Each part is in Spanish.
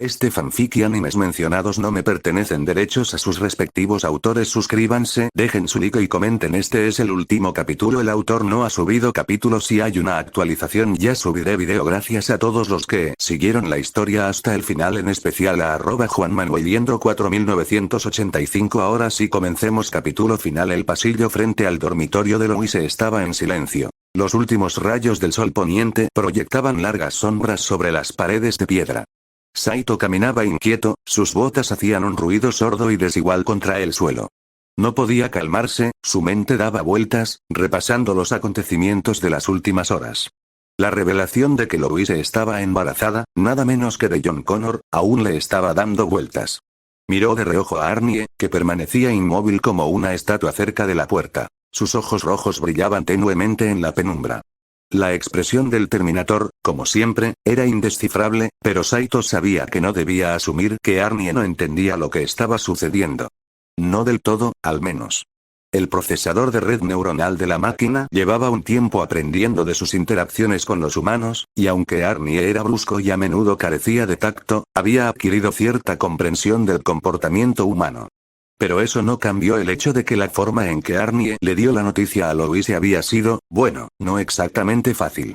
Este fanfic y animes mencionados no me pertenecen, derechos a sus respectivos autores. Suscríbanse, dejen su like y comenten. Este es el último capítulo, el autor no ha subido capítulos. Si hay una actualización ya subiré video. Gracias a todos los que siguieron la historia hasta el final, en especial a @JuanManueliendro4985. Ahora sí, comencemos. Capítulo final. El pasillo frente al dormitorio de Louise estaba en silencio. Los últimos rayos del sol poniente proyectaban largas sombras sobre las paredes de piedra. Saito caminaba inquieto, sus botas hacían un ruido sordo y desigual contra el suelo. No podía calmarse, su mente daba vueltas, repasando los acontecimientos de las últimas horas. La revelación de que Louise estaba embarazada, nada menos que de John Connor, aún le estaba dando vueltas. Miró de reojo a Arnie, que permanecía inmóvil como una estatua cerca de la puerta. Sus ojos rojos brillaban tenuemente en la penumbra. La expresión del Terminator, como siempre, era indescifrable, pero Saito sabía que no debía asumir que Arnie no entendía lo que estaba sucediendo. No del todo, al menos. El procesador de red neuronal de la máquina llevaba un tiempo aprendiendo de sus interacciones con los humanos, y aunque Arnie era brusco y a menudo carecía de tacto, había adquirido cierta comprensión del comportamiento humano. Pero eso no cambió el hecho de que la forma en que Arnie le dio la noticia a Louise había sido, bueno, no exactamente fácil.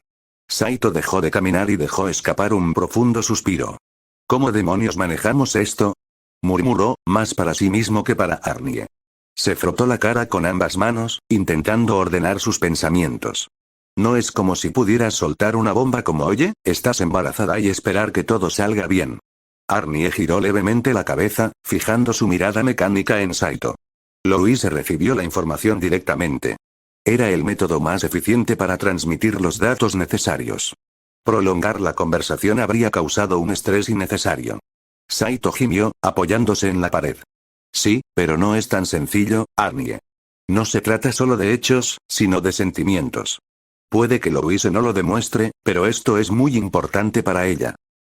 Saito dejó de caminar y dejó escapar un profundo suspiro. ¿Cómo demonios manejamos esto?, murmuró, más para sí mismo que para Arnie. Se frotó la cara con ambas manos, intentando ordenar sus pensamientos. No es como si pudieras soltar una bomba como oye, estás embarazada y esperar que todo salga bien. Arnie giró levemente la cabeza, fijando su mirada mecánica en Saito. Louise recibió la información directamente. Era el método más eficiente para transmitir los datos necesarios. Prolongar la conversación habría causado un estrés innecesario. Saito gimió, apoyándose en la pared. Sí, pero no es tan sencillo, Arnie. No se trata solo de hechos, sino de sentimientos. Puede que Louise no lo demuestre, pero esto es muy importante para ella.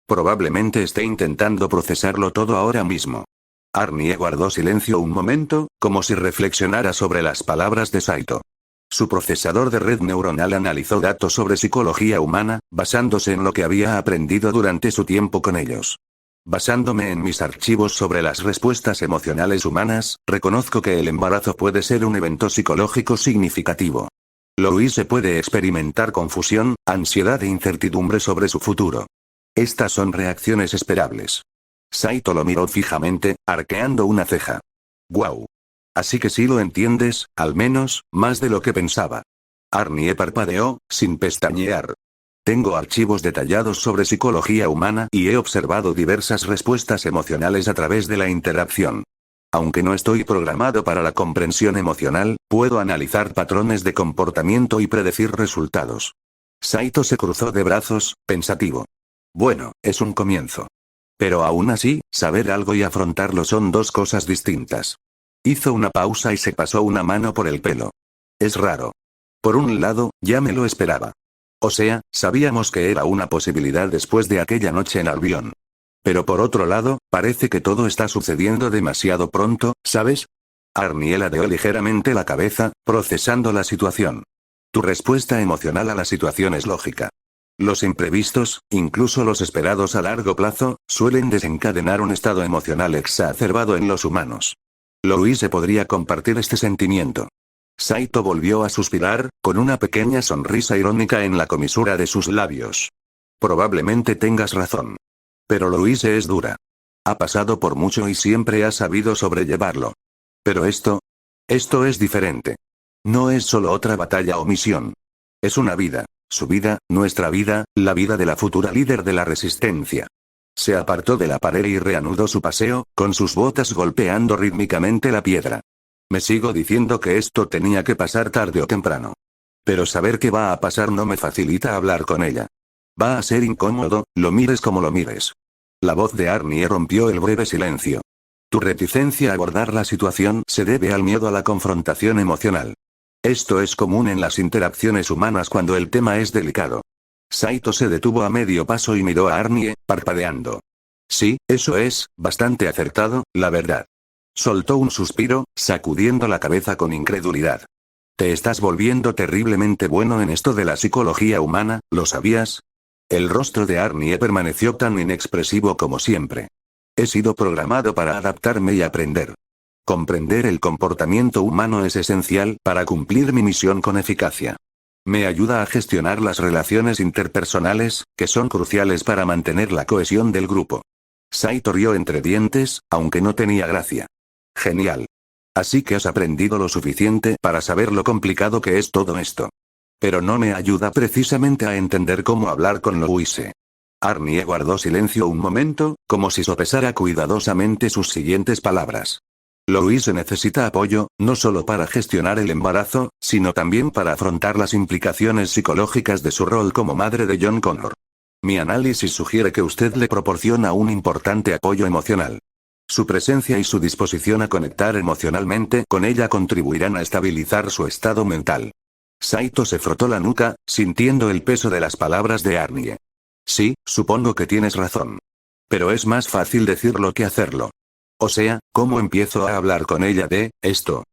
Probablemente esté intentando procesarlo todo ahora mismo. Arnie guardó silencio un momento, como si reflexionara sobre las palabras de Saito. Su procesador de red neuronal analizó datos sobre psicología humana, basándose en lo que había aprendido durante su tiempo con ellos. Basándome en mis archivos sobre las respuestas emocionales humanas, reconozco que el embarazo puede ser un evento psicológico significativo. Louise puede experimentar confusión, ansiedad e incertidumbre sobre su futuro. Estas son reacciones esperables. Saito lo miró fijamente, arqueando una ceja. Guau. Así que sí lo entiendes, al menos, más de lo que pensaba. Arnie parpadeó, sin pestañear. Tengo archivos detallados sobre psicología humana y he observado diversas respuestas emocionales a través de la interacción. Aunque no estoy programado para la comprensión emocional, puedo analizar patrones de comportamiento y predecir resultados. Saito se cruzó de brazos, pensativo. Bueno, es un comienzo. Pero aún así, saber algo y afrontarlo son dos cosas distintas. Hizo una pausa y se pasó una mano por el pelo. Es raro. Por un lado, ya me lo esperaba. O sea, sabíamos que era una posibilidad después de aquella noche en Albion. Pero por otro lado, parece que todo está sucediendo demasiado pronto, ¿sabes? Arnie ladeó ligeramente la cabeza, procesando la situación. Tu respuesta emocional a la situación es lógica. Los imprevistos, incluso los esperados a largo plazo, suelen desencadenar un estado emocional exacerbado en los humanos. Louise podría compartir este sentimiento. Saito volvió a suspirar, con una pequeña sonrisa irónica en la comisura de sus labios. Probablemente tengas razón. Pero Louise es dura. Ha pasado por mucho y siempre ha sabido sobrellevarlo. Pero esto es diferente. No es solo otra batalla o misión. Es una vida. Su vida, nuestra vida, la vida de la futura líder de la resistencia. Se apartó de la pared y reanudó su paseo, con sus botas golpeando rítmicamente la piedra. Me sigo diciendo que esto tenía que pasar tarde o temprano. Pero saber qué va a pasar no me facilita hablar con ella. Va a ser incómodo, lo mires como lo mires. La voz de Arnie rompió el breve silencio. Tu reticencia a abordar la situación se debe al miedo a la confrontación emocional. Esto es común en las interacciones humanas cuando el tema es delicado. Saito se detuvo a medio paso y miró a Arnie, parpadeando. Sí, eso es, bastante acertado, la verdad. Soltó un suspiro, sacudiendo la cabeza con incredulidad. Te estás volviendo terriblemente bueno en esto de la psicología humana, ¿lo sabías? El rostro de Arnie permaneció tan inexpresivo como siempre. He sido programado para adaptarme y aprender. Comprender el comportamiento humano es esencial para cumplir mi misión con eficacia. Me ayuda a gestionar las relaciones interpersonales, que son cruciales para mantener la cohesión del grupo. Saito rió entre dientes, aunque no tenía gracia. Genial. Así que has aprendido lo suficiente para saber lo complicado que es todo esto. Pero no me ayuda precisamente a entender cómo hablar con Louise. Arnie guardó silencio un momento, como si sopesara cuidadosamente sus siguientes palabras. Louise necesita apoyo, no solo para gestionar el embarazo, sino también para afrontar las implicaciones psicológicas de su rol como madre de John Connor. Mi análisis sugiere que usted le proporciona un importante apoyo emocional. Su presencia y su disposición a conectar emocionalmente con ella contribuirán a estabilizar su estado mental. Saito se frotó la nuca, sintiendo el peso de las palabras de Arnie. Sí, supongo que tienes razón. Pero es más fácil decirlo que hacerlo. O sea, ¿cómo empiezo a hablar con ella de esto?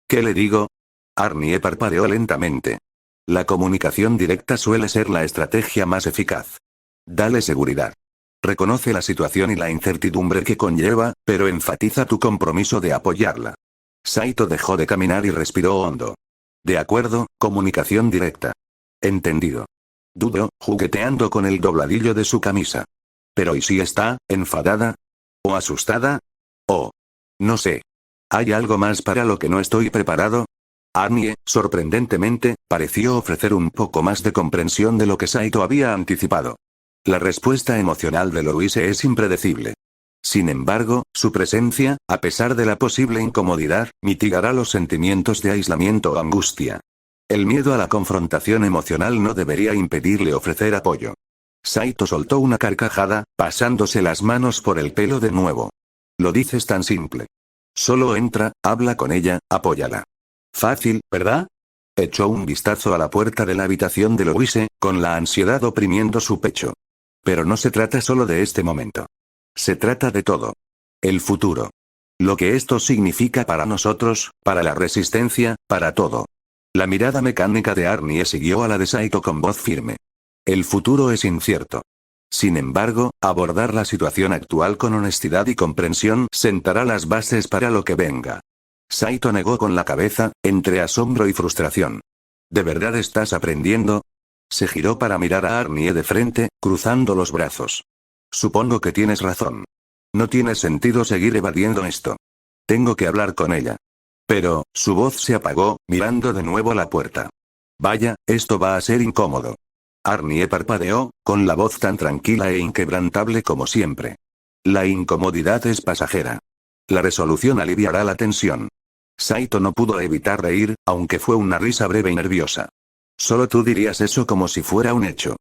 ¿Qué le digo? Arnie parpadeó lentamente. La comunicación directa suele ser la estrategia más eficaz. Dale seguridad. Reconoce la situación y la incertidumbre que conlleva, pero enfatiza tu compromiso de apoyarla. Saito dejó de caminar y respiró hondo. De acuerdo, comunicación directa. Entendido. Dudó, jugueteando con el dobladillo de su camisa. Pero ¿y si está enfadada? ¿O asustada? Oh. No sé. ¿Hay algo más para lo que no estoy preparado? Arnie, sorprendentemente, pareció ofrecer un poco más de comprensión de lo que Saito había anticipado. La respuesta emocional de Louise es impredecible. Sin embargo, su presencia, a pesar de la posible incomodidad, mitigará los sentimientos de aislamiento o angustia. El miedo a la confrontación emocional no debería impedirle ofrecer apoyo. Saito soltó una carcajada, pasándose las manos por el pelo de nuevo. Lo dices tan simple. Solo entra, habla con ella, apóyala. Fácil, ¿verdad? Echó un vistazo a la puerta de la habitación de Louise, con la ansiedad oprimiendo su pecho. Pero no se trata solo de este momento. Se trata de todo. El futuro. Lo que esto significa para nosotros, para la resistencia, para todo. La mirada mecánica de Arnie siguió a la de Saito con voz firme. El futuro es incierto. Sin embargo, abordar la situación actual con honestidad y comprensión sentará las bases para lo que venga. Saito negó con la cabeza, entre asombro y frustración. ¿De verdad estás aprendiendo? Se giró para mirar a Arnie de frente, cruzando los brazos. Supongo que tienes razón. No tiene sentido seguir evadiendo esto. Tengo que hablar con ella. Pero, su voz se apagó, mirando de nuevo la puerta. Vaya, esto va a ser incómodo. Arnie parpadeó, con la voz tan tranquila e inquebrantable como siempre. La incomodidad es pasajera. La resolución aliviará la tensión. Saito no pudo evitar reír, aunque fue una risa breve y nerviosa. Solo tú dirías eso como si fuera un hecho.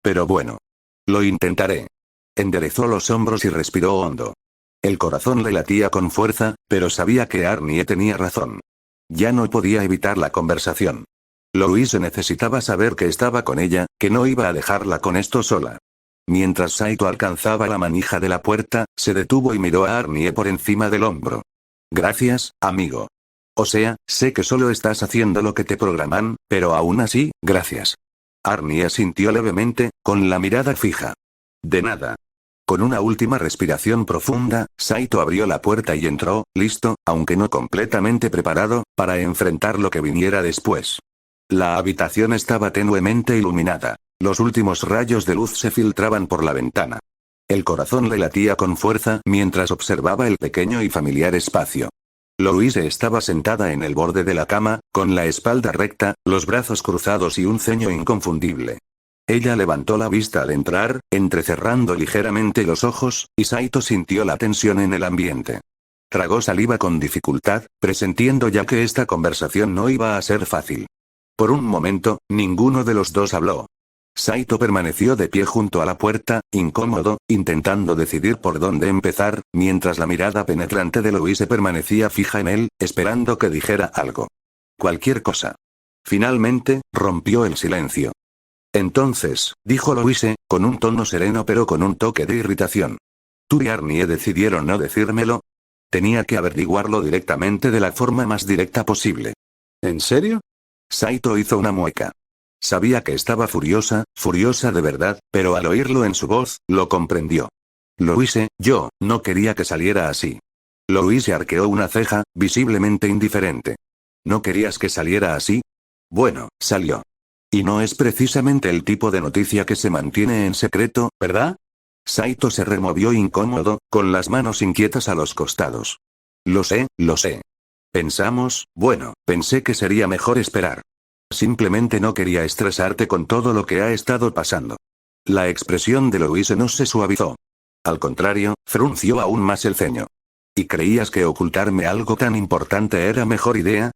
Pero bueno. Lo intentaré. Enderezó los hombros y respiró hondo. El corazón le latía con fuerza, pero sabía que Arnie tenía razón. Ya no podía evitar la conversación. Louise necesitaba saber que estaba con ella, que no iba a dejarla con esto sola. Mientras Saito alcanzaba la manija de la puerta, se detuvo y miró a Arnie por encima del hombro. Gracias, amigo. O sea, sé que solo estás haciendo lo que te programan, pero aún así, gracias. Arnie asintió levemente, con la mirada fija. De nada. Con una última respiración profunda, Saito abrió la puerta y entró, listo, aunque no completamente preparado, para enfrentar lo que viniera después. La habitación estaba tenuemente iluminada. Los últimos rayos de luz se filtraban por la ventana. El corazón le latía con fuerza mientras observaba el pequeño y familiar espacio. Louise estaba sentada en el borde de la cama, con la espalda recta, los brazos cruzados y un ceño inconfundible. Ella levantó la vista al entrar, entrecerrando ligeramente los ojos, y Saito sintió la tensión en el ambiente. Tragó saliva con dificultad, presintiendo ya que esta conversación no iba a ser fácil. Por un momento, ninguno de los dos habló. Saito permaneció de pie junto a la puerta, incómodo, intentando decidir por dónde empezar, mientras la mirada penetrante de Louise permanecía fija en él, esperando que dijera algo. Cualquier cosa. Finalmente, rompió el silencio. Entonces, dijo Louise, con un tono sereno pero con un toque de irritación. ¿Tú y Arnie decidieron no decírmelo? Tenía que averiguarlo directamente de la forma más directa posible. ¿En serio? Saito hizo una mueca. Sabía que estaba furiosa, furiosa de verdad, pero al oírlo en su voz, lo comprendió. Louise, yo, no quería que saliera así. Louise arqueó una ceja, visiblemente indiferente. ¿No querías que saliera así? Bueno, salió. Y no es precisamente el tipo de noticia que se mantiene en secreto, ¿verdad? Saito se removió incómodo, con las manos inquietas a los costados. Lo sé, lo sé. Pensé que sería mejor esperar. Simplemente no quería estresarte con todo lo que ha estado pasando. La expresión de Louise no se suavizó. Al contrario, frunció aún más el ceño. ¿Y creías que ocultarme algo tan importante era mejor idea?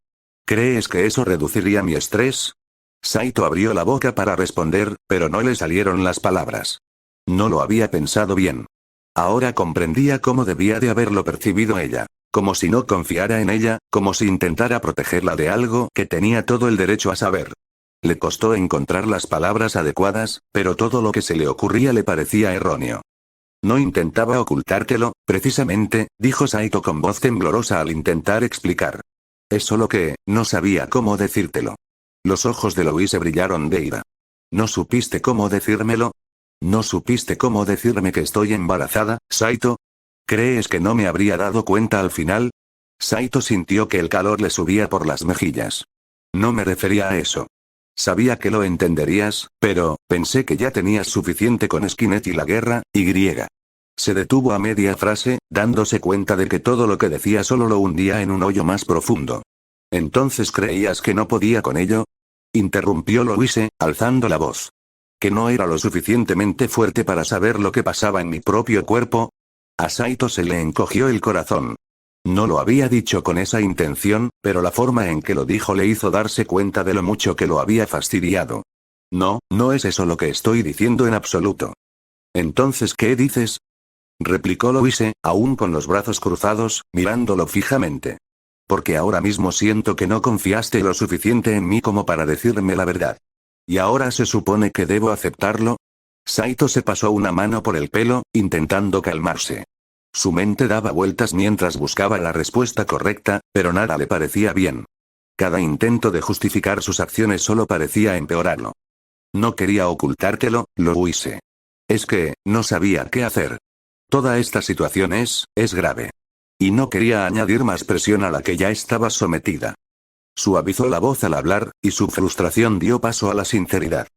¿Crees que eso reduciría mi estrés? Saito abrió la boca para responder, pero no le salieron las palabras. No lo había pensado bien. Ahora comprendía cómo debía de haberlo percibido ella. Como si no confiara en ella, como si intentara protegerla de algo que tenía todo el derecho a saber. Le costó encontrar las palabras adecuadas, pero todo lo que se le ocurría le parecía erróneo. No intentaba ocultártelo, precisamente, dijo Saito con voz temblorosa al intentar explicar. Es solo que, no sabía cómo decírtelo. Los ojos de Louise brillaron de ira. ¿No supiste cómo decírmelo? ¿No supiste cómo decirme que estoy embarazada, Saito? ¿Crees que no me habría dado cuenta al final? Saito sintió que el calor le subía por las mejillas. No me refería a eso. Sabía que lo entenderías, pero, pensé que ya tenías suficiente con Skynet y la guerra, y. Se detuvo a media frase, dándose cuenta de que todo lo que decía solo lo hundía en un hoyo más profundo. ¿Entonces creías que no podía con ello? Interrumpió Louise, alzando la voz. ¿Que no era lo suficientemente fuerte para saber lo que pasaba en mi propio cuerpo? A Saito se le encogió el corazón. No lo había dicho con esa intención, pero la forma en que lo dijo le hizo darse cuenta de lo mucho que lo había fastidiado. No, no es eso lo que estoy diciendo en absoluto. ¿Entonces qué dices? Replicó Louise, aún con los brazos cruzados, mirándolo fijamente. Porque ahora mismo siento que no confiaste lo suficiente en mí como para decirme la verdad. ¿Y ahora se supone que debo aceptarlo? Saito se pasó una mano por el pelo, intentando calmarse. Su mente daba vueltas mientras buscaba la respuesta correcta, pero nada le parecía bien. Cada intento de justificar sus acciones solo parecía empeorarlo. No quería ocultártelo, Louise. Es que, no sabía qué hacer. Toda esta situación es grave. Y no quería añadir más presión a la que ya estaba sometida. Suavizó la voz al hablar, y su frustración dio paso a la sinceridad.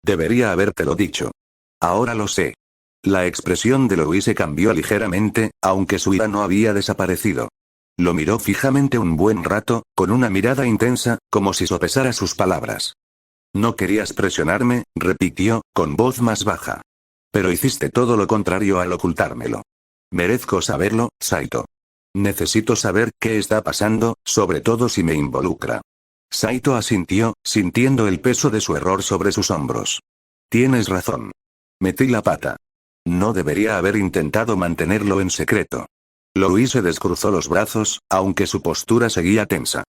Debería habértelo dicho. Ahora lo sé. La expresión de Louise cambió ligeramente, aunque su ira no había desaparecido. Lo miró fijamente un buen rato, con una mirada intensa, como si sopesara sus palabras. No querías presionarme, repitió, con voz más baja. Pero hiciste todo lo contrario al ocultármelo. Merezco saberlo, Saito. Necesito saber qué está pasando, sobre todo si me involucra. Saito asintió, sintiendo el peso de su error sobre sus hombros. Tienes razón. Metí la pata. No debería haber intentado mantenerlo en secreto. Louise descruzó los brazos, aunque su postura seguía tensa.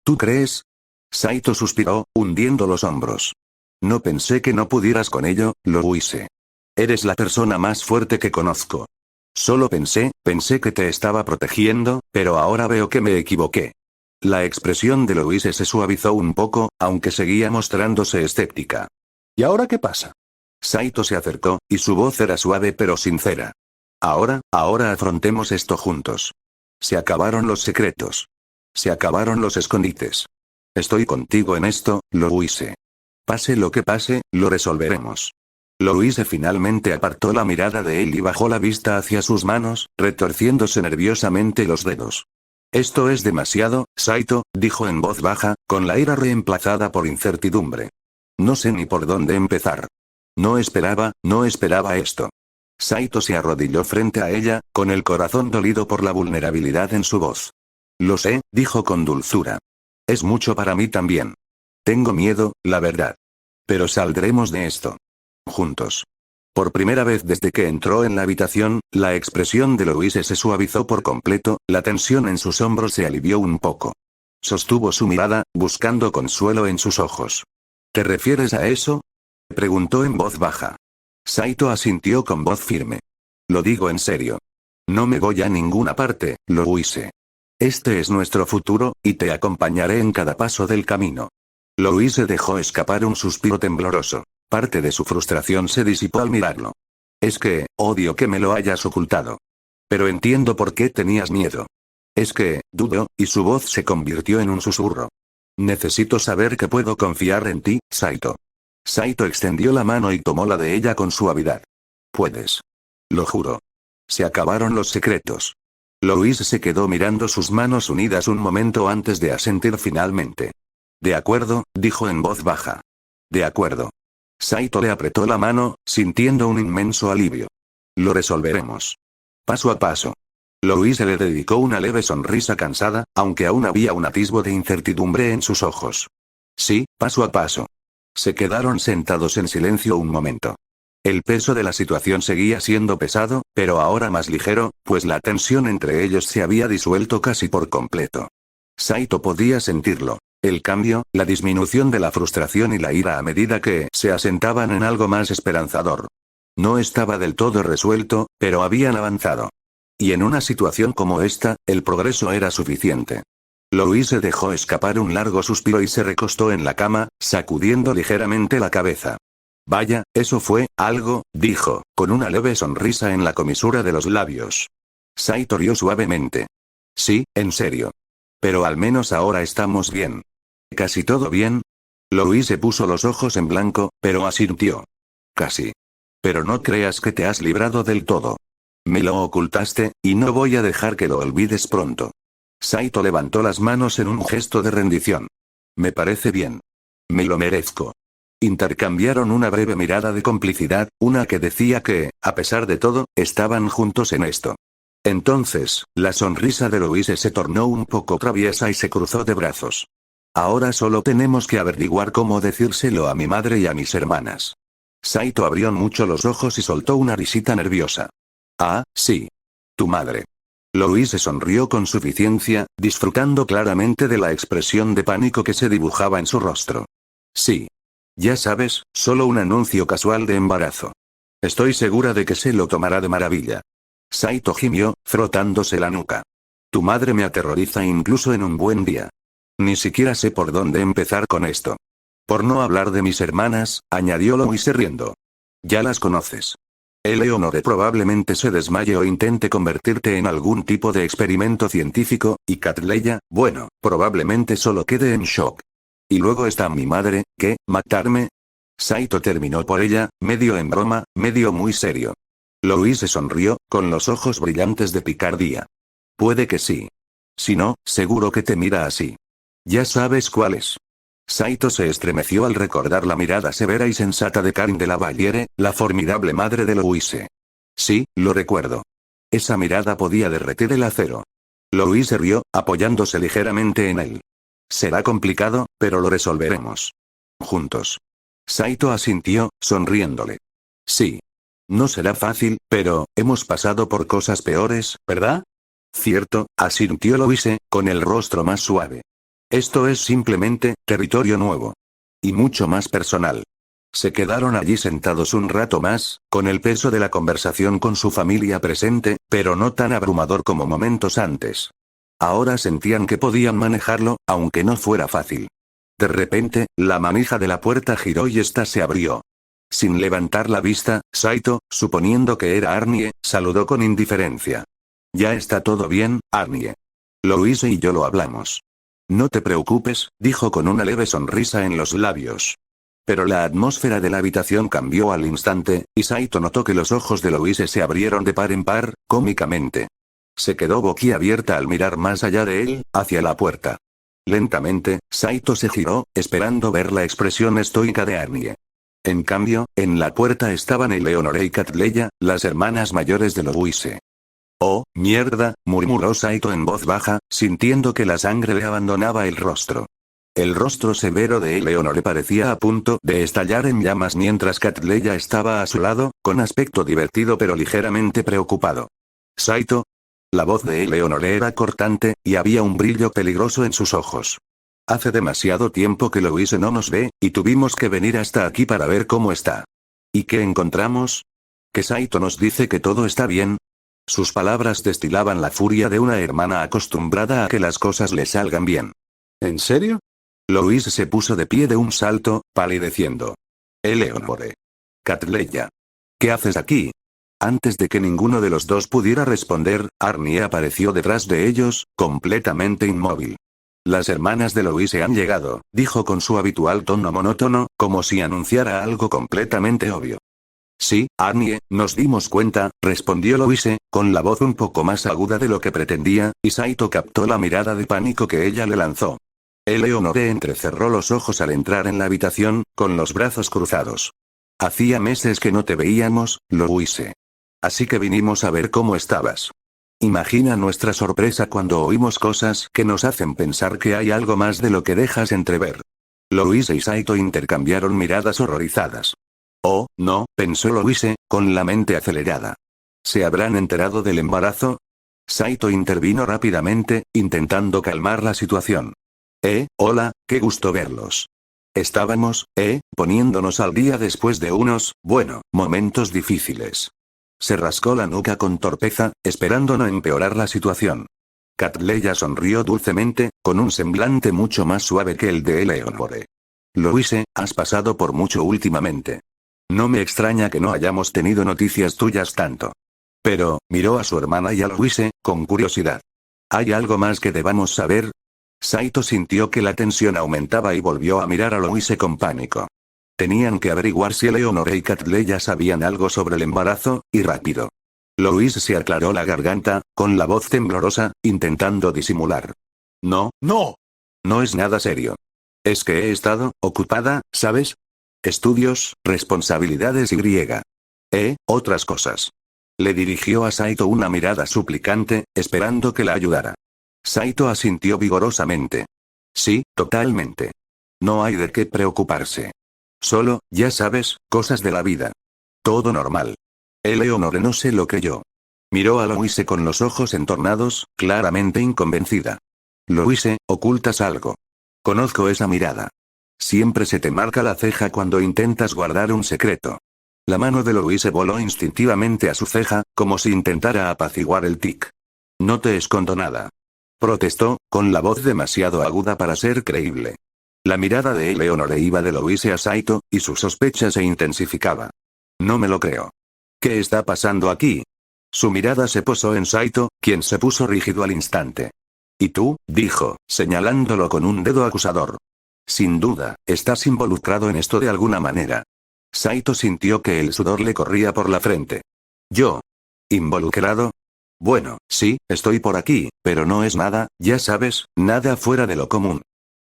¿Tú crees? Saito suspiró, hundiendo los hombros. No pensé que no pudieras con ello, Louise. Eres la persona más fuerte que conozco. Solo pensé que te estaba protegiendo, pero ahora veo que me equivoqué. La expresión de Louise se suavizó un poco, aunque seguía mostrándose escéptica. ¿Y ahora qué pasa? Saito se acercó, y su voz era suave pero sincera. Ahora afrontemos esto juntos. Se acabaron los secretos. Se acabaron los escondites. Estoy contigo en esto, Louise. Pase lo que pase, lo resolveremos. Louise finalmente apartó la mirada de él y bajó la vista hacia sus manos, retorciéndose nerviosamente los dedos. Esto es demasiado, Saito, dijo en voz baja, con la ira reemplazada por incertidumbre. No sé ni por dónde empezar. No esperaba esto. Saito se arrodilló frente a ella, con el corazón dolido por la vulnerabilidad en su voz. Lo sé, dijo con dulzura. Es mucho para mí también. Tengo miedo, la verdad. Pero saldremos de esto. Juntos. Por primera vez desde que entró en la habitación, la expresión de Louise se suavizó por completo, la tensión en sus hombros se alivió un poco. Sostuvo su mirada, buscando consuelo en sus ojos. ¿Te refieres a eso? Preguntó en voz baja. Saito asintió con voz firme. Lo digo en serio. No me voy a ninguna parte, Louise. Este es nuestro futuro, y te acompañaré en cada paso del camino. Louise dejó escapar un suspiro tembloroso. Parte de su frustración se disipó al mirarlo. Es que, odio que me lo hayas ocultado. Pero entiendo por qué tenías miedo. Es que, dudo, y su voz se convirtió en un susurro. Necesito saber que puedo confiar en ti, Saito. Saito extendió la mano y tomó la de ella con suavidad. Puedes. Lo juro. Se acabaron los secretos. Louise se quedó mirando sus manos unidas un momento antes de asentir finalmente. De acuerdo, dijo en voz baja. De acuerdo. Saito le apretó la mano, sintiendo un inmenso alivio. Lo resolveremos. Paso a paso. Louise le dedicó una leve sonrisa cansada, aunque aún había un atisbo de incertidumbre en sus ojos. Sí, paso a paso. Se quedaron sentados en silencio un momento. El peso de la situación seguía siendo pesado, pero ahora más ligero, pues la tensión entre ellos se había disuelto casi por completo. Saito podía sentirlo. El cambio, la disminución de la frustración y la ira a medida que se asentaban en algo más esperanzador. No estaba del todo resuelto, pero habían avanzado. Y en una situación como esta, el progreso era suficiente. Louise dejó escapar un largo suspiro y se recostó en la cama, sacudiendo ligeramente la cabeza. Vaya, eso fue algo, dijo, con una leve sonrisa en la comisura de los labios. Saito rió suavemente. Sí, en serio. Pero al menos ahora estamos bien. ¿Casi todo bien? Louise puso los ojos en blanco, pero asintió. Casi. Pero no creas que te has librado del todo. Me lo ocultaste, y no voy a dejar que lo olvides pronto. Saito levantó las manos en un gesto de rendición. Me parece bien. Me lo merezco. Intercambiaron una breve mirada de complicidad, una que decía que, a pesar de todo, estaban juntos en esto. Entonces, la sonrisa de Louise se tornó un poco traviesa y se cruzó de brazos. Ahora solo tenemos que averiguar cómo decírselo a mi madre y a mis hermanas. Saito abrió mucho los ojos y soltó una risita nerviosa. Ah, sí. Tu madre. Louise sonrió con suficiencia, disfrutando claramente de la expresión de pánico que se dibujaba en su rostro. Sí. Ya sabes, solo un anuncio casual de embarazo. Estoy segura de que se lo tomará de maravilla. Saito gimió, frotándose la nuca. Tu madre me aterroriza incluso en un buen día. Ni siquiera sé por dónde empezar con esto. Por no hablar de mis hermanas, añadió Louise riendo. Ya las conoces. Eleonore probablemente se desmaye o intente convertirte en algún tipo de experimento científico, y Catleya, bueno, probablemente solo quede en shock. Y luego está mi madre, ¿qué, matarme? Saito terminó por ella, medio en broma, medio muy serio. Louise sonrió, con los ojos brillantes de picardía. Puede que sí. Si no, seguro que te mira así. Ya sabes cuál es. Saito se estremeció al recordar la mirada severa y sensata de Karin de la Valliere, la formidable madre de Louise. Sí, lo recuerdo. Esa mirada podía derretir el acero. Louise rió, apoyándose ligeramente en él. Será complicado, pero lo resolveremos. Juntos. Saito asintió, sonriéndole. Sí. No será fácil, pero, hemos pasado por cosas peores, ¿verdad? Cierto, asintió Louise, con el rostro más suave. Esto es simplemente, territorio nuevo. Y mucho más personal. Se quedaron allí sentados un rato más, con el peso de la conversación con su familia presente, pero no tan abrumador como momentos antes. Ahora sentían que podían manejarlo, aunque no fuera fácil. De repente, la manija de la puerta giró y ésta se abrió. Sin levantar la vista, Saito, suponiendo que era Arnie, saludó con indiferencia. Ya está todo bien, Arnie. Louise y yo lo hablamos. No te preocupes, dijo con una leve sonrisa en los labios. Pero la atmósfera de la habitación cambió al instante, y Saito notó que los ojos de Louise se abrieron de par en par, cómicamente. Se quedó boquiabierta al mirar más allá de él, hacia la puerta. Lentamente, Saito se giró, esperando ver la expresión estoica de Arnie. En cambio, en la puerta estaban Eleonore y Catleya, las hermanas mayores de Louise. Oh, mierda, murmuró Saito en voz baja, sintiendo que la sangre le abandonaba el rostro. El rostro severo de Eleonore parecía a punto de estallar en llamas mientras Catleya estaba a su lado, con aspecto divertido pero ligeramente preocupado. ¿Saito? La voz de Eleonore era cortante, y había un brillo peligroso en sus ojos. Hace demasiado tiempo que Louise no nos ve, y tuvimos que venir hasta aquí para ver cómo está. ¿Y qué encontramos? Que Saito nos dice que todo está bien. Sus palabras destilaban la furia de una hermana acostumbrada a que las cosas le salgan bien. ¿En serio? Louis se puso de pie de un salto, palideciendo. Eleonore. Catleya. ¿Qué haces aquí? Antes de que ninguno de los dos pudiera responder, Arnie apareció detrás de ellos, completamente inmóvil. Las hermanas de Louise han llegado, dijo con su habitual tono monótono, como si anunciara algo completamente obvio. Sí, Arnie, nos dimos cuenta, respondió Louise, con la voz un poco más aguda de lo que pretendía, y Saito captó la mirada de pánico que ella le lanzó. Eleonore entrecerró los ojos al entrar en la habitación, con los brazos cruzados. Hacía meses que no te veíamos, Louise. Así que vinimos a ver cómo estabas. Imagina nuestra sorpresa cuando oímos cosas que nos hacen pensar que hay algo más de lo que dejas entrever. Louise y Saito intercambiaron miradas horrorizadas. Oh, no, pensó Louise, con la mente acelerada. ¿Se habrán enterado del embarazo? Saito intervino rápidamente, intentando calmar la situación. Hola, qué gusto verlos. Estábamos, poniéndonos al día después de unos, momentos difíciles. Se rascó la nuca con torpeza, esperando no empeorar la situación. Catleya sonrió dulcemente, con un semblante mucho más suave que el de Eleonore. Louise, has pasado por mucho últimamente. No me extraña que no hayamos tenido noticias tuyas tanto. Pero, miró a su hermana y a Louise, con curiosidad. ¿Hay algo más que debamos saber? Saito sintió que la tensión aumentaba y volvió a mirar a Louise con pánico. Tenían que averiguar si Eleonore y Catleya sabían algo sobre el embarazo, y rápido. Louise se aclaró la garganta, con la voz temblorosa, intentando disimular. No, no. No es nada serio. Es que he estado ocupada, ¿sabes? Estudios, responsabilidades y otras cosas. Le dirigió a Saito una mirada suplicante, esperando que la ayudara. Saito asintió vigorosamente. Sí, totalmente. No hay de qué preocuparse. Solo, ya sabes, cosas de la vida. Todo normal. Eleonore no sé lo que yo. Miró a Louise con los ojos entornados, claramente inconvencida. Louise, ocultas algo. Conozco esa mirada. Siempre se te marca la ceja cuando intentas guardar un secreto. La mano de Louise voló instintivamente a su ceja, como si intentara apaciguar el tic. No te escondo nada. Protestó, con la voz demasiado aguda para ser creíble. La mirada de Eleonore iba de Louise a Saito, y su sospecha se intensificaba. No me lo creo. ¿Qué está pasando aquí? Su mirada se posó en Saito, quien se puso rígido al instante. ¿Y tú? Dijo, señalándolo con un dedo acusador. Sin duda, estás involucrado en esto de alguna manera. Saito sintió que el sudor le corría por la frente. ¿Yo? ¿Involucrado? Bueno, sí, estoy por aquí, pero no es nada, ya sabes, nada fuera de lo común.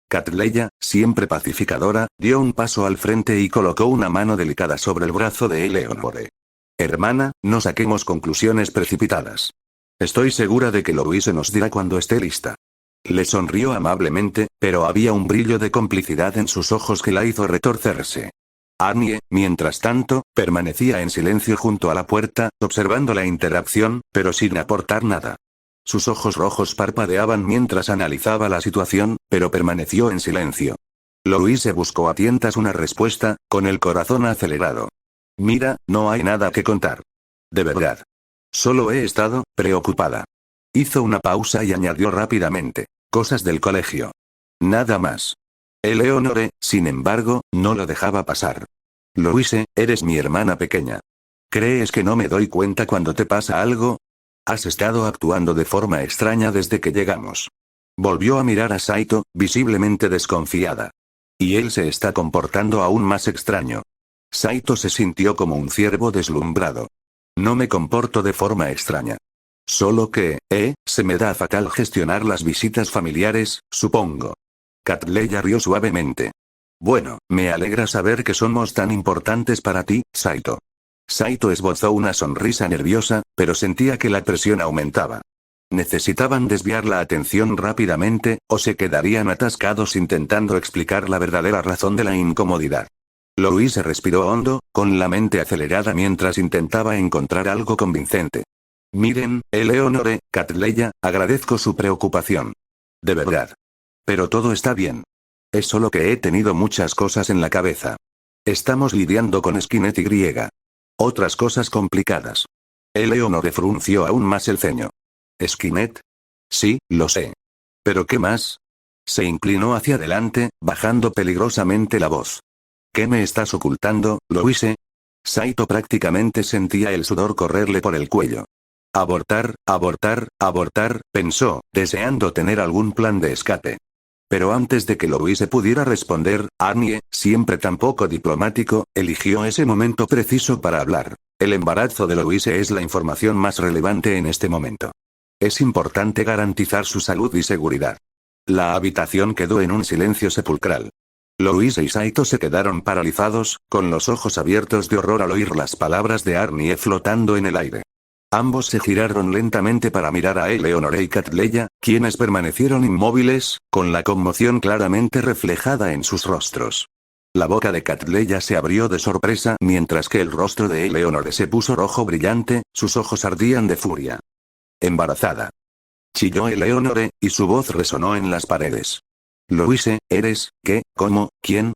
Catleya, siempre pacificadora, dio un paso al frente y colocó una mano delicada sobre el brazo de Eleonore. Hermana, no saquemos conclusiones precipitadas. Estoy segura de que Louise nos dirá cuando esté lista. Le sonrió amablemente, pero había un brillo de complicidad en sus ojos que la hizo retorcerse. Arnie, mientras tanto, permanecía en silencio junto a la puerta, observando la interacción, pero sin aportar nada. Sus ojos rojos parpadeaban mientras analizaba la situación, pero permaneció en silencio. Louise buscó a tientas una respuesta, con el corazón acelerado. Mira, no hay nada que contar. De verdad. Solo he estado preocupada. Hizo una pausa y añadió rápidamente. Cosas del colegio. Nada más. Eleonore, sin embargo, no lo dejaba pasar. Louise, eres mi hermana pequeña. ¿Crees que no me doy cuenta cuando te pasa algo? Has estado actuando de forma extraña desde que llegamos. Volvió a mirar a Saito, visiblemente desconfiada. Y él se está comportando aún más extraño. Saito se sintió como un ciervo deslumbrado. No me comporto de forma extraña. Solo que, se me da fatal gestionar las visitas familiares, supongo. Catleya rió suavemente. Bueno, me alegra saber que somos tan importantes para ti, Saito. Saito esbozó una sonrisa nerviosa, pero sentía que la presión aumentaba. Necesitaban desviar la atención rápidamente, o se quedarían atascados intentando explicar la verdadera razón de la incomodidad. Louise respiró hondo, con la mente acelerada mientras intentaba encontrar algo convincente. Miren, Eleonore, Catleya, agradezco su preocupación. De verdad. Pero todo está bien. Es solo que he tenido muchas cosas en la cabeza. Estamos lidiando con Skynet y otras cosas complicadas. Eleonore frunció aún más el ceño. ¿Skynet? Sí, lo sé. ¿Pero qué más? Se inclinó hacia adelante, bajando peligrosamente la voz. ¿Qué me estás ocultando, Louise? Saito prácticamente sentía el sudor correrle por el cuello. Abortar, abortar, abortar, pensó, deseando tener algún plan de escape. Pero antes de que Louise pudiera responder, Arnie, siempre tan poco diplomático, eligió ese momento preciso para hablar. El embarazo de Louise es la información más relevante en este momento. Es importante garantizar su salud y seguridad. La habitación quedó en un silencio sepulcral. Louise y Saito se quedaron paralizados, con los ojos abiertos de horror al oír las palabras de Arnie flotando en el aire. Ambos se giraron lentamente para mirar a Eleonore y Catleya, quienes permanecieron inmóviles, con la conmoción claramente reflejada en sus rostros. La boca de Catleya se abrió de sorpresa mientras que el rostro de Eleonore se puso rojo brillante, sus ojos ardían de furia. Embarazada. Chilló Eleonore, y su voz resonó en las paredes. Louise, ¿eres, qué, cómo, quién?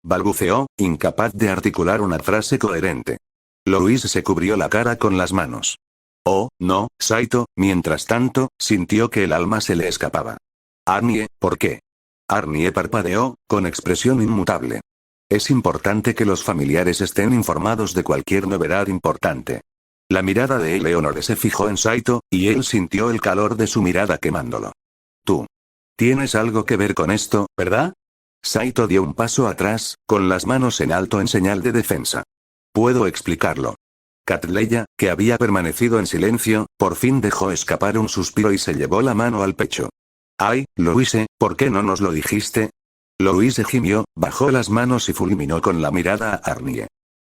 Balbuceó, incapaz de articular una frase coherente. Louise se cubrió la cara con las manos. Oh, no, Saito, mientras tanto, sintió que el alma se le escapaba. Arnie, ¿por qué? Arnie parpadeó, con expresión inmutable. Es importante que los familiares estén informados de cualquier novedad importante. La mirada de Eleonore se fijó en Saito, y él sintió el calor de su mirada quemándolo. Tú. Tienes algo que ver con esto, ¿verdad? Saito dio un paso atrás, con las manos en alto en señal de defensa. Puedo explicarlo. Catleya, que había permanecido en silencio, por fin dejó escapar un suspiro y se llevó la mano al pecho. Ay, Louise, ¿por qué no nos lo dijiste? Louise gimió, bajó las manos y fulminó con la mirada a Arnie.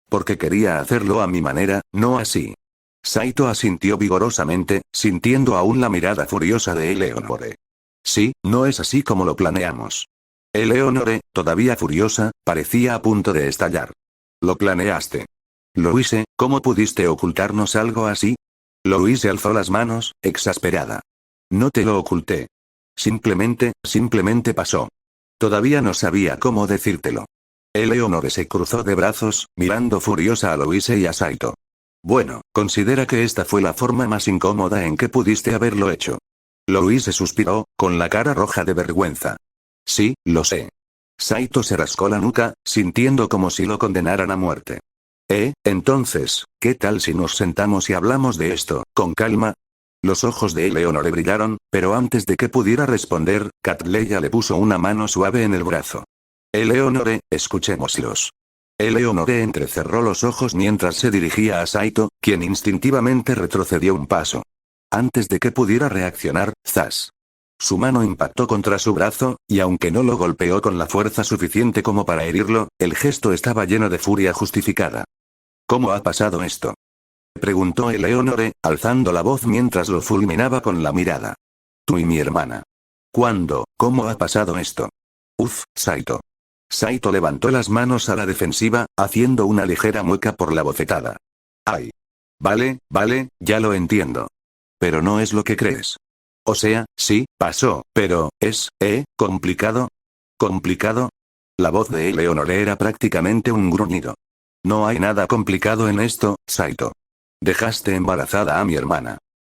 Porque quería hacerlo a mi manera, no así. Saito asintió vigorosamente, sintiendo aún la mirada furiosa de Eleonore. Sí, no es así como lo planeamos. Eleonore, todavía furiosa, parecía a punto de estallar. Lo planeaste. Louise, ¿cómo pudiste ocultarnos algo así? Louise alzó las manos, exasperada. No te lo oculté. Simplemente pasó. Todavía no sabía cómo decírtelo. Eleonore se cruzó de brazos, mirando furiosa a Louise y a Saito. Bueno, considera que esta fue la forma más incómoda en que pudiste haberlo hecho. Louise suspiró, con la cara roja de vergüenza. Sí, lo sé. Saito se rascó la nuca, sintiendo como si lo condenaran a muerte. Entonces, ¿qué tal si nos sentamos y hablamos de esto, con calma? Los ojos de Eleonore brillaron, pero antes de que pudiera responder, Catleya le puso una mano suave en el brazo. Eleonore, escuchémoslos. Eleonore entrecerró los ojos mientras se dirigía a Saito, quien instintivamente retrocedió un paso. Antes de que pudiera reaccionar, ¡zas! Su mano impactó contra su brazo, y aunque no lo golpeó con la fuerza suficiente como para herirlo, el gesto estaba lleno de furia justificada. ¿Cómo ha pasado esto? Preguntó Eleonore, alzando la voz mientras lo fulminaba con la mirada. Tú y mi hermana. ¿Cuándo? ¿Cómo ha pasado esto? Saito. Saito levantó las manos a la defensiva, haciendo una ligera mueca por la bofetada. Ay. Vale, ya lo entiendo. Pero no es lo que crees. O sea, sí, pasó, pero, complicado. ¿Complicado? La voz de Eleonore era prácticamente un gruñido. No hay nada complicado en esto, Saito. Dejaste embarazada a mi hermana.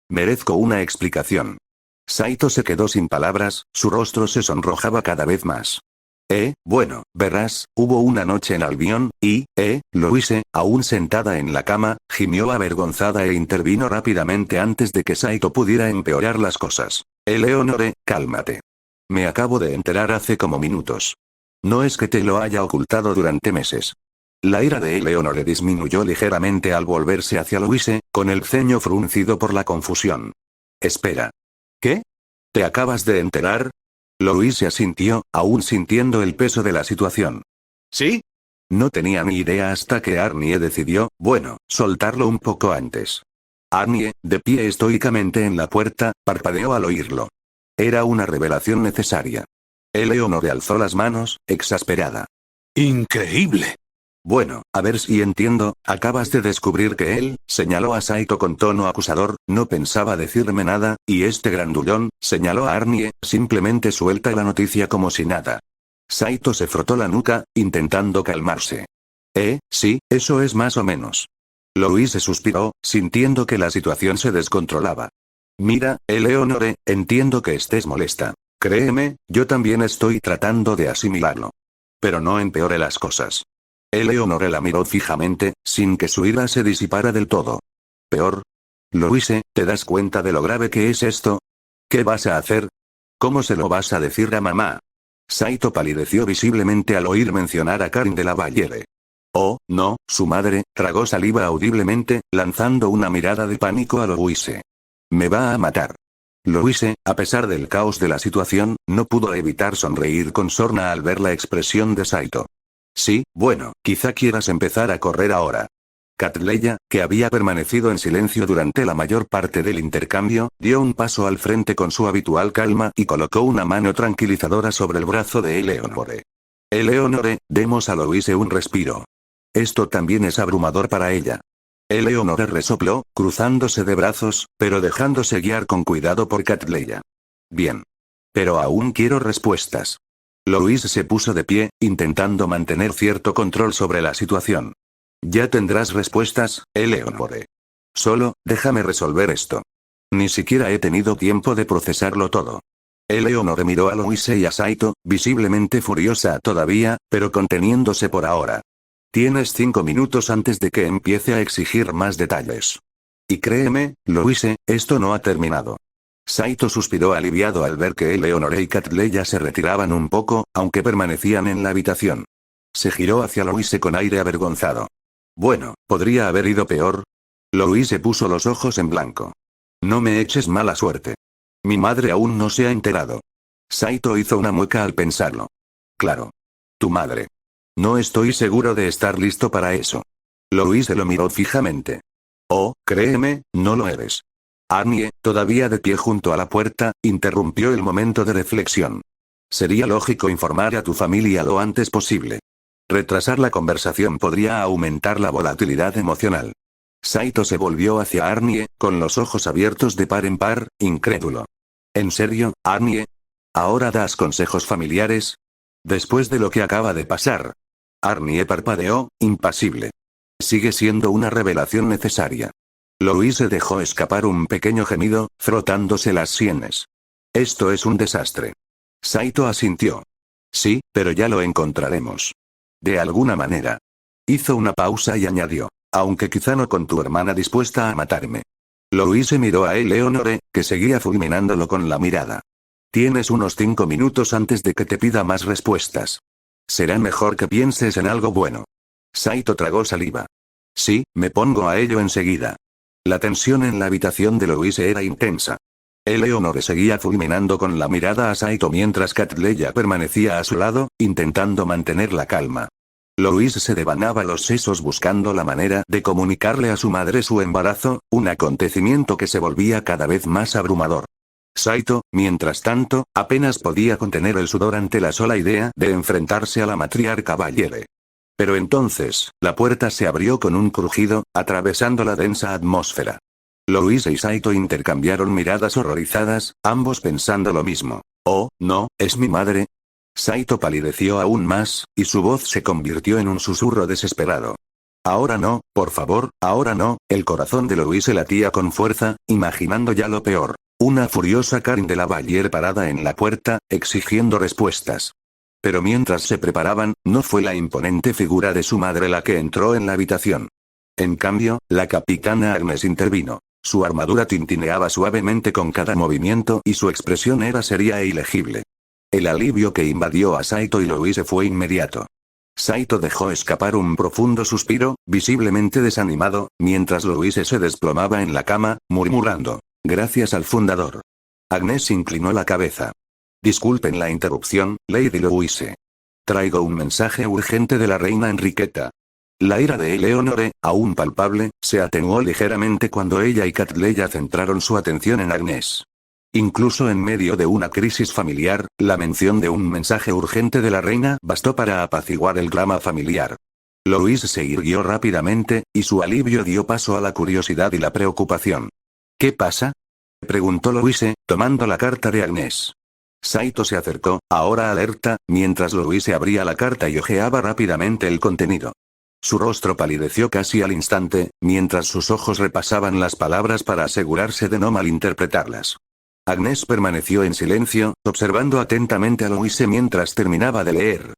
Merezco una explicación. Saito se quedó sin palabras, su rostro se sonrojaba cada vez más. Bueno, verás, hubo una noche en Albion, y, Louise, aún sentada en la cama, gimió avergonzada e intervino rápidamente antes de que Saito pudiera empeorar las cosas. Eleonore, cálmate. Me acabo de enterar hace como minutos. No es que te lo haya ocultado durante meses. La ira de Eleonore disminuyó ligeramente al volverse hacia Louise, con el ceño fruncido por la confusión. Espera. ¿Qué? ¿Te acabas de enterar? Louise asintió, aún sintiendo el peso de la situación. ¿Sí? No tenía ni idea hasta que Arnie decidió, soltarlo un poco antes. Arnie, de pie estoicamente en la puerta, parpadeó al oírlo. Era una revelación necesaria. Eleonore alzó las manos, exasperada. ¡Increíble! Bueno, a ver si entiendo, acabas de descubrir que él, señaló a Saito con tono acusador, no pensaba decirme nada, y este grandullón, señaló a Arnie, simplemente suelta la noticia como si nada. Saito se frotó la nuca, intentando calmarse. Sí, eso es más o menos. Louise suspiró, sintiendo que la situación se descontrolaba. Mira, Eleonore, entiendo que estés molesta. Créeme, yo también estoy tratando de asimilarlo. Pero no empeore las cosas. Eleonore la miró fijamente, sin que su ira se disipara del todo. ¿Peor? Louise, ¿te das cuenta de lo grave que es esto? ¿Qué vas a hacer? ¿Cómo se lo vas a decir a mamá? Saito palideció visiblemente al oír mencionar a Karin de la Valliere. Oh, no, su madre, tragó saliva audiblemente, lanzando una mirada de pánico a Louise. Me va a matar. Louise, a pesar del caos de la situación, no pudo evitar sonreír con sorna al ver la expresión de Saito. Sí, bueno, quizá quieras empezar a correr ahora. Catleya, que había permanecido en silencio durante la mayor parte del intercambio, dio un paso al frente con su habitual calma y colocó una mano tranquilizadora sobre el brazo de Eleonore. Eleonore, demos a Louise un respiro. Esto también es abrumador para ella. Eleonore resopló, cruzándose de brazos, pero dejándose guiar con cuidado por Catleya. Bien. Pero aún quiero respuestas. Louise se puso de pie, intentando mantener cierto control sobre la situación. Ya tendrás respuestas, Eleonore. Solo, déjame resolver esto. Ni siquiera he tenido tiempo de procesarlo todo. Eleonore miró a Louise y a Saito, visiblemente furiosa todavía, pero conteniéndose por ahora. Tienes 5 minutos antes de que empiece a exigir más detalles. Y créeme, Louise, esto no ha terminado. Saito suspiró aliviado al ver que Eleonore y Catleya se retiraban un poco, aunque permanecían en la habitación. Se giró hacia Louise con aire avergonzado. Bueno, ¿podría haber ido peor? Louise puso los ojos en blanco. No me eches mala suerte. Mi madre aún no se ha enterado. Saito hizo una mueca al pensarlo. Claro. Tu madre. No estoy seguro de estar listo para eso. Louise lo miró fijamente. Oh, créeme, no lo eres. Arnie, todavía de pie junto a la puerta, interrumpió el momento de reflexión. Sería lógico informar a tu familia lo antes posible. Retrasar la conversación podría aumentar la volatilidad emocional. Saito se volvió hacia Arnie, con los ojos abiertos de par en par, incrédulo. ¿En serio, Arnie? ¿Ahora das consejos familiares? Después de lo que acaba de pasar. Arnie parpadeó, impasible. Sigue siendo una revelación necesaria. Louise dejó escapar un pequeño gemido, frotándose las sienes. Esto es un desastre. Saito asintió. Sí, pero ya lo encontraremos. De alguna manera. Hizo una pausa y añadió. Aunque quizá no con tu hermana dispuesta a matarme. Louise miró a Eleonore, que seguía fulminándolo con la mirada. Tienes unos 5 minutos antes de que te pida más respuestas. Será mejor que pienses en algo bueno. Saito tragó saliva. Sí, me pongo a ello enseguida. La tensión en la habitación de Louise era intensa. Eleonore seguía fulminando con la mirada a Saito mientras Catleya permanecía a su lado, intentando mantener la calma. Louise se devanaba los sesos buscando la manera de comunicarle a su madre su embarazo, un acontecimiento que se volvía cada vez más abrumador. Saito, mientras tanto, apenas podía contener el sudor ante la sola idea de enfrentarse a la matriarca Valliere. Pero entonces, la puerta se abrió con un crujido, atravesando la densa atmósfera. Louise y Saito intercambiaron miradas horrorizadas, ambos pensando lo mismo. Oh, no, ¿es mi madre? Saito palideció aún más, y su voz se convirtió en un susurro desesperado. Ahora no, por favor, ahora no. El corazón de Louise latía con fuerza, imaginando ya lo peor. Una furiosa Karin de la Valliere parada en la puerta, exigiendo respuestas. Pero mientras se preparaban, no fue la imponente figura de su madre la que entró en la habitación. En cambio, la capitana Agnes intervino. Su armadura tintineaba suavemente con cada movimiento y su expresión era seria e ilegible. El alivio que invadió a Saito y Louise fue inmediato. Saito dejó escapar un profundo suspiro, visiblemente desanimado, mientras Louise se desplomaba en la cama, murmurando. Gracias al fundador. Agnes inclinó la cabeza. Disculpen la interrupción, Lady Louise. Traigo un mensaje urgente de la reina Enriqueta. La ira de Eleonore, aún palpable, se atenuó ligeramente cuando ella y Catleya centraron su atención en Agnes. Incluso en medio de una crisis familiar, la mención de un mensaje urgente de la reina bastó para apaciguar el drama familiar. Louise se irguió rápidamente, y su alivio dio paso a la curiosidad y la preocupación. ¿Qué pasa? Preguntó Louise, tomando la carta de Agnes. Saito se acercó, ahora alerta, mientras Louise abría la carta y hojeaba rápidamente el contenido. Su rostro palideció casi al instante, mientras sus ojos repasaban las palabras para asegurarse de no malinterpretarlas. Agnes permaneció en silencio, observando atentamente a Louise mientras terminaba de leer.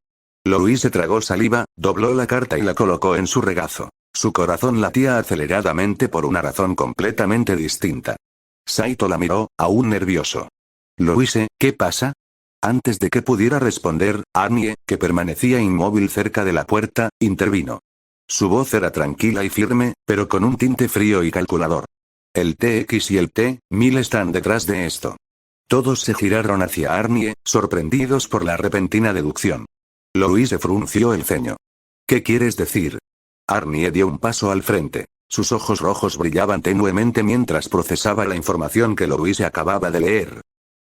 Louise tragó saliva, dobló la carta y la colocó en su regazo. Su corazón latía aceleradamente por una razón completamente distinta. Saito la miró, aún nervioso. Louise, ¿qué pasa? Antes de que pudiera responder, Arnie, que permanecía inmóvil cerca de la puerta, intervino. Su voz era tranquila y firme, pero con un tinte frío y calculador. El TX y el T-1000 están detrás de esto. Todos se giraron hacia Arnie, sorprendidos por la repentina deducción. Louise frunció el ceño. ¿Qué quieres decir? Arnie dio un paso al frente. Sus ojos rojos brillaban tenuemente mientras procesaba la información que Louise acababa de leer.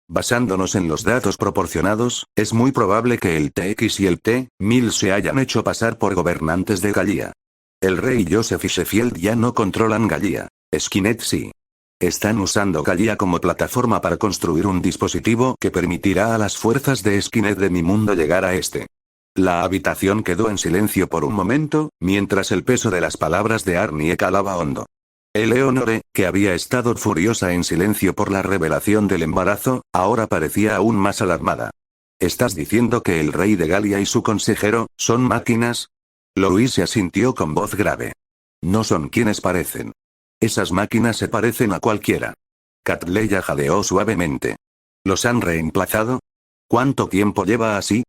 Basándonos en los datos proporcionados, es muy probable que el TX y el T-1000 se hayan hecho pasar por gobernantes de Galia. El rey Joseph y Sheffield ya no controlan Galia. Skynet sí. Están usando Galia como plataforma para construir un dispositivo que permitirá a las fuerzas de Skynet de mi mundo llegar a este. La habitación quedó en silencio por un momento, mientras el peso de las palabras de Arnie calaba hondo. Eleonore, que había estado furiosa en silencio por la revelación del embarazo, ahora parecía aún más alarmada. ¿Estás diciendo que el rey de Galia y su consejero son máquinas? Louise asintió con voz grave. No son quienes parecen. Esas máquinas se parecen a cualquiera. Catleya jadeó suavemente. ¿Los han reemplazado? ¿Cuánto tiempo lleva así?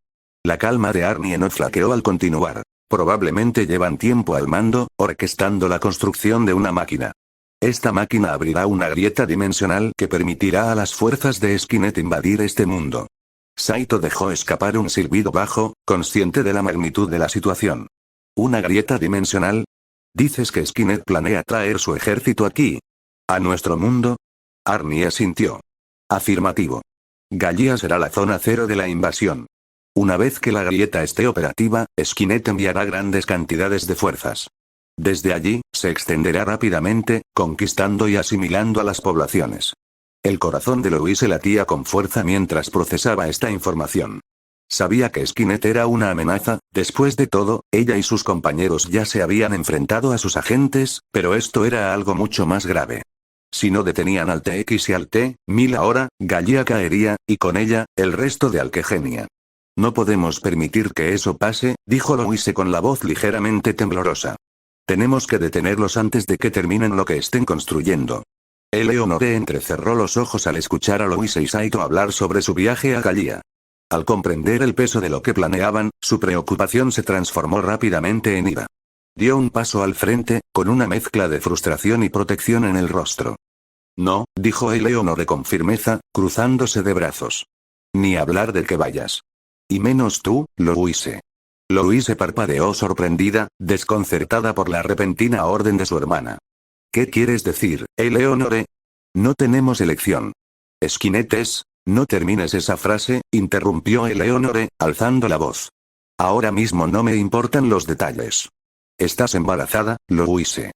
La calma de Arnie no flaqueó al continuar. Probablemente llevan tiempo al mando, orquestando la construcción de una máquina. Esta máquina abrirá una grieta dimensional que permitirá a las fuerzas de Skynet invadir este mundo. Saito dejó escapar un silbido bajo, consciente de la magnitud de la situación. ¿Una grieta dimensional? ¿Dices que Skynet planea traer su ejército aquí? ¿A nuestro mundo? Arnie asintió. Afirmativo. Galia será la zona cero de la invasión. Una vez que la grieta esté operativa, Skynet enviará grandes cantidades de fuerzas. Desde allí, se extenderá rápidamente, conquistando y asimilando a las poblaciones. El corazón de Louise latía con fuerza mientras procesaba esta información. Sabía que Skynet era una amenaza, después de todo, ella y sus compañeros ya se habían enfrentado a sus agentes, pero esto era algo mucho más grave. Si no detenían al TX y al T-1000 ahora, Galia caería, y con ella, el resto de Alkegenia. No podemos permitir que eso pase, dijo Louise con la voz ligeramente temblorosa. Tenemos que detenerlos antes de que terminen lo que estén construyendo. Eleonore entrecerró los ojos al escuchar a Louise y Saito hablar sobre su viaje a Galia. Al comprender el peso de lo que planeaban, su preocupación se transformó rápidamente en ira. Dio un paso al frente, con una mezcla de frustración y protección en el rostro. No, dijo Eleonore con firmeza, cruzándose de brazos. Ni hablar de que vayas. Y menos tú, Louise. Louise parpadeó sorprendida, desconcertada por la repentina orden de su hermana. ¿Qué quieres decir, Eleonore? No tenemos elección. Skynet es... No termines esa frase, interrumpió Eleonore, alzando la voz. Ahora mismo no me importan los detalles. Estás embarazada, Louise.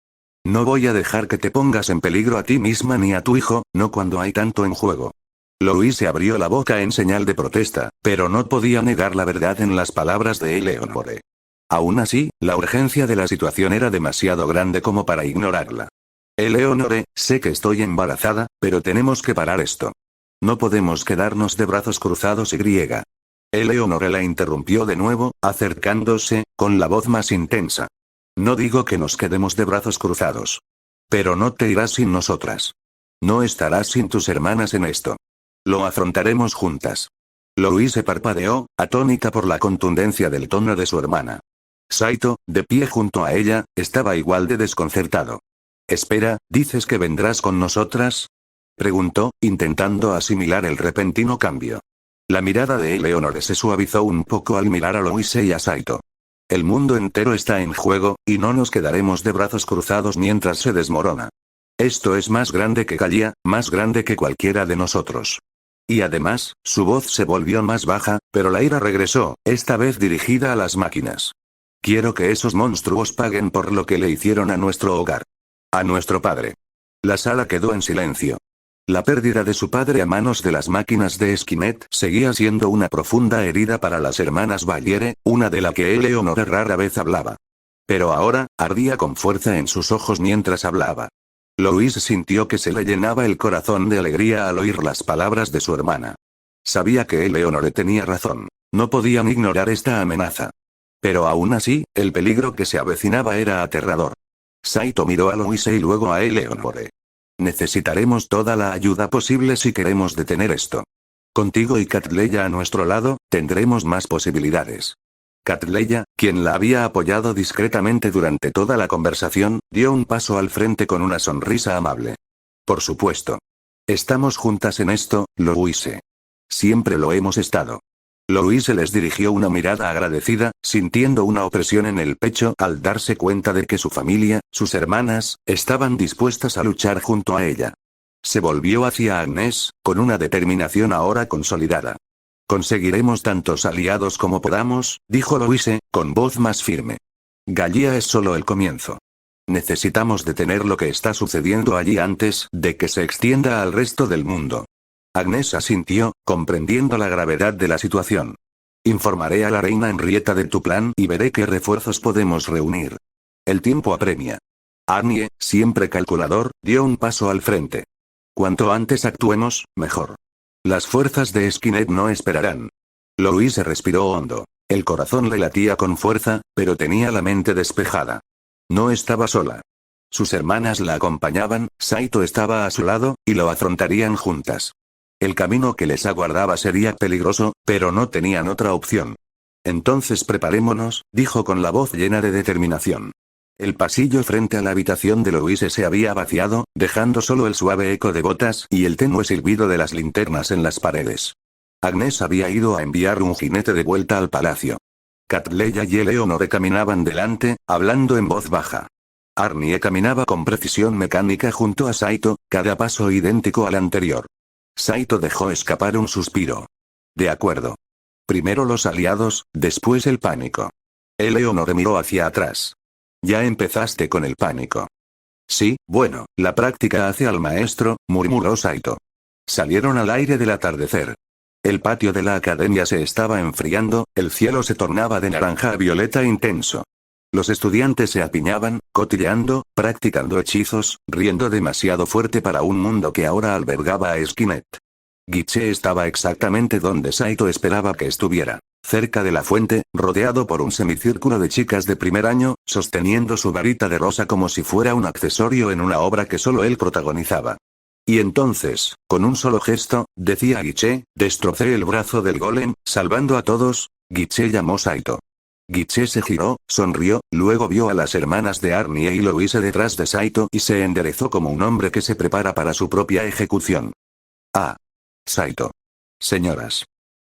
No voy a dejar que te pongas en peligro a ti misma ni a tu hijo, no cuando hay tanto en juego. Louise abrió la boca en señal de protesta, pero no podía negar la verdad en las palabras de Eleonore. Aún así, la urgencia de la situación era demasiado grande como para ignorarla. Eleonore, sé que estoy embarazada, pero tenemos que parar esto. No podemos quedarnos de brazos cruzados y griega. Eleonore la interrumpió de nuevo, acercándose, con la voz más intensa. No digo que nos quedemos de brazos cruzados. Pero no te irás sin nosotras. No estarás sin tus hermanas en esto. Lo afrontaremos juntas. Louise parpadeó, atónita por la contundencia del tono de su hermana. Saito, de pie junto a ella, estaba igual de desconcertado. Espera, ¿dices que vendrás con nosotras? Preguntó, intentando asimilar el repentino cambio. La mirada de Eleonore se suavizó un poco al mirar a Louise y a Saito. El mundo entero está en juego, y no nos quedaremos de brazos cruzados mientras se desmorona. Esto es más grande que Galia, más grande que cualquiera de nosotros. Y además, su voz se volvió más baja, pero la ira regresó, esta vez dirigida a las máquinas. Quiero que esos monstruos paguen por lo que le hicieron a nuestro hogar. A nuestro padre. La sala quedó en silencio. La pérdida de su padre a manos de las máquinas de Skynet seguía siendo una profunda herida para las hermanas Valiere, una de la que Eleonore rara vez hablaba. Pero ahora, ardía con fuerza en sus ojos mientras hablaba. Louise sintió que se le llenaba el corazón de alegría al oír las palabras de su hermana. Sabía que Eleonore tenía razón. No podían ignorar esta amenaza. Pero aún así, el peligro que se avecinaba era aterrador. Saito miró a Louise y luego a Eleonore. Necesitaremos toda la ayuda posible si queremos detener esto. Contigo y Catleya a nuestro lado, tendremos más posibilidades. Catleya, quien la había apoyado discretamente durante toda la conversación, dio un paso al frente con una sonrisa amable. Por supuesto. Estamos juntas en esto, Louise. Siempre lo hemos estado. Louise les dirigió una mirada agradecida, sintiendo una opresión en el pecho al darse cuenta de que su familia, sus hermanas, estaban dispuestas a luchar junto a ella. Se volvió hacia Agnes, con una determinación ahora consolidada. Conseguiremos tantos aliados como podamos, dijo Louise, con voz más firme. Galia es solo el comienzo. Necesitamos detener lo que está sucediendo allí antes de que se extienda al resto del mundo. Agnes asintió, comprendiendo la gravedad de la situación. Informaré a la reina Henrietta de tu plan y veré qué refuerzos podemos reunir. El tiempo apremia. Arnie, siempre calculador, dio un paso al frente. Cuanto antes actuemos, mejor. Las fuerzas de Skynet no esperarán. Louise respiró hondo. El corazón le latía con fuerza, pero tenía la mente despejada. No estaba sola. Sus hermanas la acompañaban, Saito estaba a su lado, y lo afrontarían juntas. El camino que les aguardaba sería peligroso, pero no tenían otra opción. Entonces preparémonos, dijo con la voz llena de determinación. El pasillo frente a la habitación de Louise se había vaciado, dejando solo el suave eco de botas y el tenue silbido de las linternas en las paredes. Agnes había ido a enviar un jinete de vuelta al palacio. Catleya y Eleonore caminaban delante, hablando en voz baja. Arnie caminaba con precisión mecánica junto a Saito, cada paso idéntico al anterior. Saito dejó escapar un suspiro. De acuerdo. Primero los aliados, después el pánico. Eleonore miró hacia atrás. Ya empezaste con el pánico. Sí, bueno, la práctica hace al maestro, murmuró Saito. Salieron al aire del atardecer. El patio de la academia se estaba enfriando, el cielo se tornaba de naranja a violeta intenso. Los estudiantes se apiñaban, cotilleando, practicando hechizos, riendo demasiado fuerte para un mundo que ahora albergaba a Skynet. Guiche estaba exactamente donde Saito esperaba que estuviera, cerca de la fuente, rodeado por un semicírculo de chicas de primer año, sosteniendo su varita de rosa como si fuera un accesorio en una obra que solo él protagonizaba. Y entonces, con un solo gesto, decía Guiche, destrocé el brazo del golem, salvando a todos. Guiche llamó Saito. Guiche se giró, sonrió, luego vio a las hermanas de Arnie y Louise detrás de Saito y se enderezó como un hombre que se prepara para su propia ejecución. Ah. Saito. Señoras.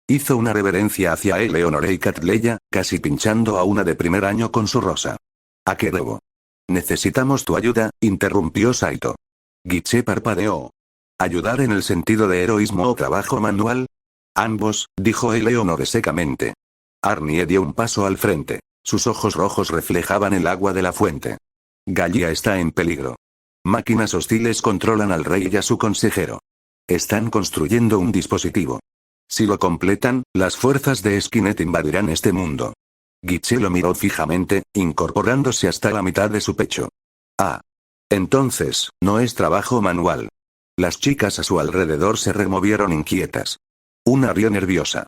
Hizo una reverencia hacia Eleonore y Catleya, casi pinchando a una de primer año con su rosa. ¿A qué debo? Necesitamos tu ayuda, interrumpió Saito. Guiche parpadeó. ¿Ayudar en el sentido de heroísmo o trabajo manual? Ambos, dijo Eleonore secamente. Arnie dio un paso al frente. Sus ojos rojos reflejaban el agua de la fuente. Galia está en peligro. Máquinas hostiles controlan al rey y a su consejero. Están construyendo un dispositivo. Si lo completan, las fuerzas de Skynet invadirán este mundo. Guiche lo miró fijamente, incorporándose hasta la mitad de su pecho. Ah. Entonces, no es trabajo manual. Las chicas a su alrededor se removieron inquietas. Una rió nerviosa.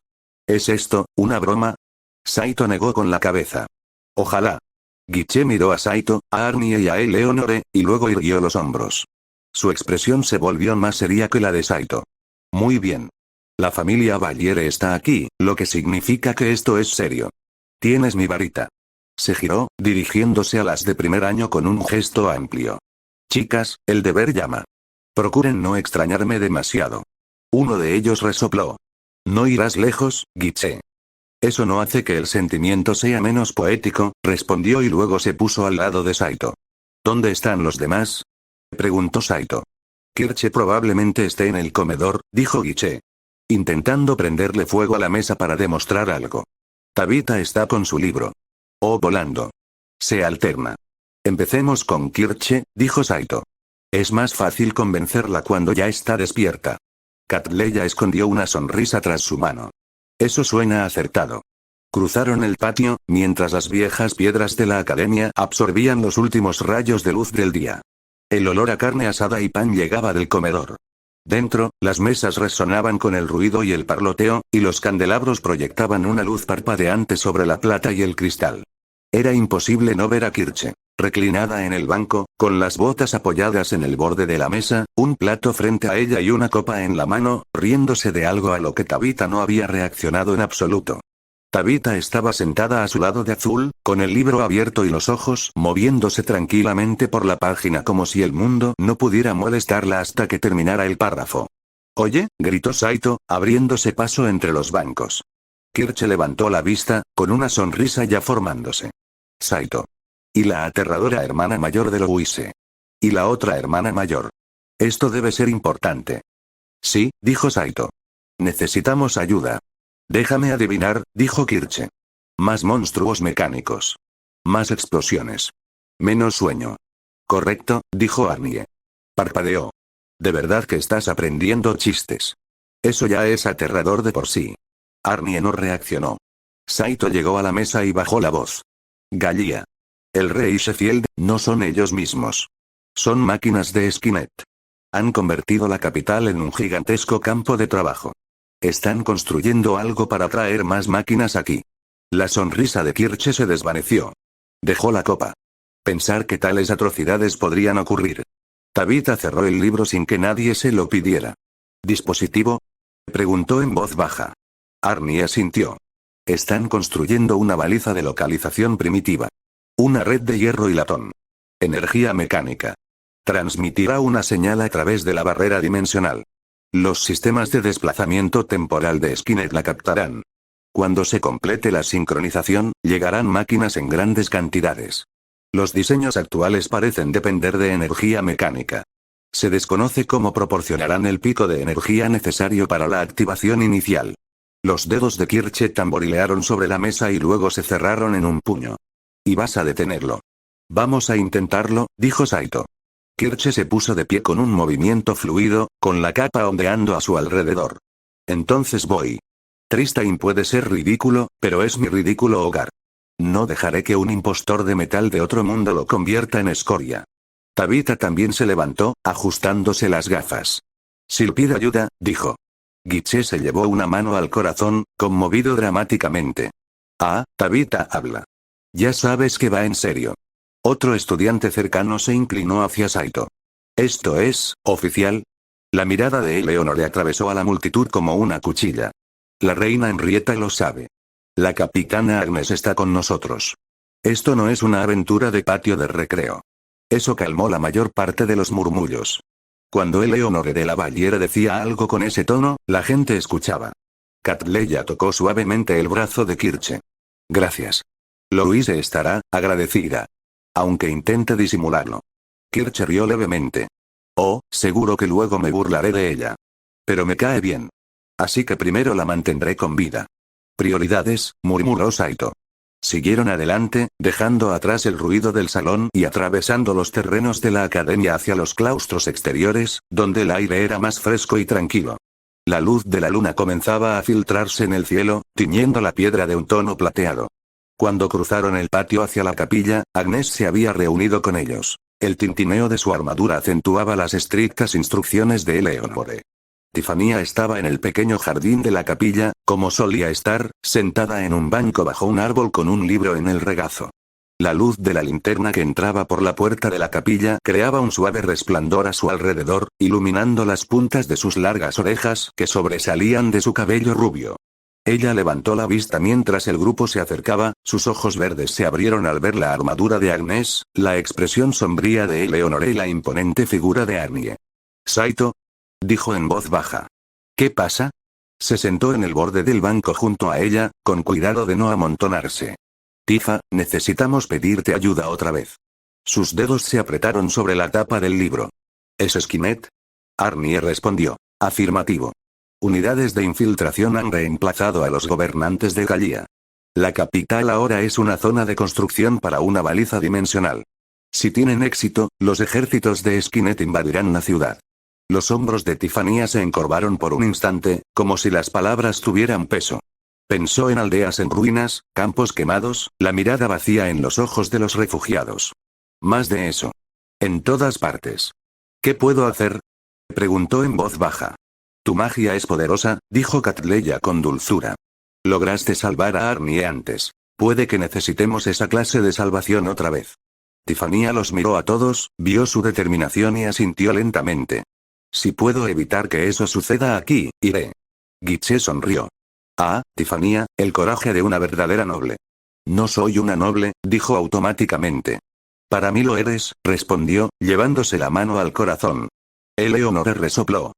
¿Es esto, una broma? Saito negó con la cabeza. Ojalá. Guiche miró a Saito, a Arnie y a Eleonore, y luego irguió los hombros. Su expresión se volvió más seria que la de Saito. Muy bien. La familia Valiere está aquí, lo que significa que esto es serio. Tienes mi varita. Se giró, dirigiéndose a las de primer año con un gesto amplio. Chicas, el deber llama. Procuren no extrañarme demasiado. Uno de ellos resopló. No irás lejos, Guiche. Eso no hace que el sentimiento sea menos poético, respondió y luego se puso al lado de Saito. ¿Dónde están los demás? Preguntó Saito. Kirche probablemente esté en el comedor, dijo Guiche. Intentando prenderle fuego a la mesa para demostrar algo. Tabitha está con su libro. O volando. Se alterna. Empecemos con Kirche, dijo Saito. Es más fácil convencerla cuando ya está despierta. Catleya escondió una sonrisa tras su mano. Eso suena acertado. Cruzaron el patio, mientras las viejas piedras de la academia absorbían los últimos rayos de luz del día. El olor a carne asada y pan llegaba del comedor. Dentro, las mesas resonaban con el ruido y el parloteo, y los candelabros proyectaban una luz parpadeante sobre la plata y el cristal. Era imposible no ver a Kirche, reclinada en el banco, con las botas apoyadas en el borde de la mesa, un plato frente a ella y una copa en la mano, riéndose de algo a lo que Tabitha no había reaccionado en absoluto. Tabitha estaba sentada a su lado de azul, con el libro abierto y los ojos moviéndose tranquilamente por la página como si el mundo no pudiera molestarla hasta que terminara el párrafo. «Oye», gritó Saito, abriéndose paso entre los bancos. Kirche levantó la vista, con una sonrisa ya formándose. Saito. Y la aterradora hermana mayor de Louise. Y la otra hermana mayor. Esto debe ser importante. Sí, dijo Saito. Necesitamos ayuda. Déjame adivinar, dijo Kirche. Más monstruos mecánicos. Más explosiones. Menos sueño. Correcto, dijo Arnie. Parpadeó. De verdad que estás aprendiendo chistes. Eso ya es aterrador de por sí. Arnie no reaccionó. Saito llegó a la mesa y bajó la voz. Gallia. El rey Sheffield, no son ellos mismos. Son máquinas de Skynet. Han convertido la capital en un gigantesco campo de trabajo. Están construyendo algo para traer más máquinas aquí. La sonrisa de Kirche se desvaneció. Dejó la copa. Pensar que tales atrocidades podrían ocurrir. Tabitha cerró el libro sin que nadie se lo pidiera. ¿Dispositivo? Preguntó en voz baja. Arnie asintió. Están construyendo una baliza de localización primitiva. Una red de hierro y latón. Energía mecánica. Transmitirá una señal a través de la barrera dimensional. Los sistemas de desplazamiento temporal de Skynet la captarán. Cuando se complete la sincronización, llegarán máquinas en grandes cantidades. Los diseños actuales parecen depender de energía mecánica. Se desconoce cómo proporcionarán el pico de energía necesario para la activación inicial. Los dedos de Kirche tamborilearon sobre la mesa y luego se cerraron en un puño. Y vas a detenerlo. Vamos a intentarlo, dijo Saito. Kirche se puso de pie con un movimiento fluido, con la capa ondeando a su alrededor. Entonces voy. Tristain puede ser ridículo, pero es mi ridículo hogar. No dejaré que un impostor de metal de otro mundo lo convierta en escoria. Tabitha también se levantó, ajustándose las gafas. Si le pido ayuda, dijo. Guiche se llevó una mano al corazón, conmovido dramáticamente. Ah, Tabitha habla. Ya sabes que va en serio. Otro estudiante cercano se inclinó hacia Saito. ¿Esto es, oficial? La mirada de Eleonore atravesó a la multitud como una cuchilla. La reina Henrietta lo sabe. La capitana Agnes está con nosotros. Esto no es una aventura de patio de recreo. Eso calmó la mayor parte de los murmullos. Cuando Eleonore de la Valliere decía algo con ese tono, la gente escuchaba. Catleya tocó suavemente el brazo de Kirche. Gracias. Louise estará agradecida. Aunque intente disimularlo. Kirche rió levemente. Oh, seguro que luego me burlaré de ella. Pero me cae bien. Así que primero la mantendré con vida. Prioridades, murmuró Saito. Siguieron adelante, dejando atrás el ruido del salón y atravesando los terrenos de la academia hacia los claustros exteriores, donde el aire era más fresco y tranquilo. La luz de la luna comenzaba a filtrarse en el cielo, tiñendo la piedra de un tono plateado. Cuando cruzaron el patio hacia la capilla, Agnes se había reunido con ellos. El tintineo de su armadura acentuaba las estrictas instrucciones de Eleonore. Tiffania estaba en el pequeño jardín de la capilla, como solía estar, sentada en un banco bajo un árbol con un libro en el regazo. La luz de la linterna que entraba por la puerta de la capilla creaba un suave resplandor a su alrededor, iluminando las puntas de sus largas orejas que sobresalían de su cabello rubio. Ella levantó la vista mientras el grupo se acercaba, sus ojos verdes se abrieron al ver la armadura de Agnes, la expresión sombría de Eleonore y la imponente figura de Arnie. Saito, dijo en voz baja. ¿Qué pasa? Se sentó en el borde del banco junto a ella, con cuidado de no amontonarse. Tifa, necesitamos pedirte ayuda otra vez. Sus dedos se apretaron sobre la tapa del libro. ¿Es Skynet? Arnie respondió. Afirmativo. Unidades de infiltración han reemplazado a los gobernantes de Gallia. La capital ahora es una zona de construcción para una baliza dimensional. Si tienen éxito, los ejércitos de Skynet invadirán la ciudad. Los hombros de Tiffania se encorvaron por un instante, como si las palabras tuvieran peso. Pensó en aldeas en ruinas, campos quemados, la mirada vacía en los ojos de los refugiados. Más de eso. En todas partes. ¿Qué puedo hacer? Preguntó en voz baja. Tu magia es poderosa, dijo Catleya con dulzura. Lograste salvar a Arnie antes. Puede que necesitemos esa clase de salvación otra vez. Tiffania los miró a todos, vio su determinación y asintió lentamente. Si puedo evitar que eso suceda aquí, iré. Guiche sonrió. Ah, Tiffania, el coraje de una verdadera noble. No soy una noble, dijo automáticamente. Para mí lo eres, respondió, llevándose la mano al corazón. Eleonore resopló.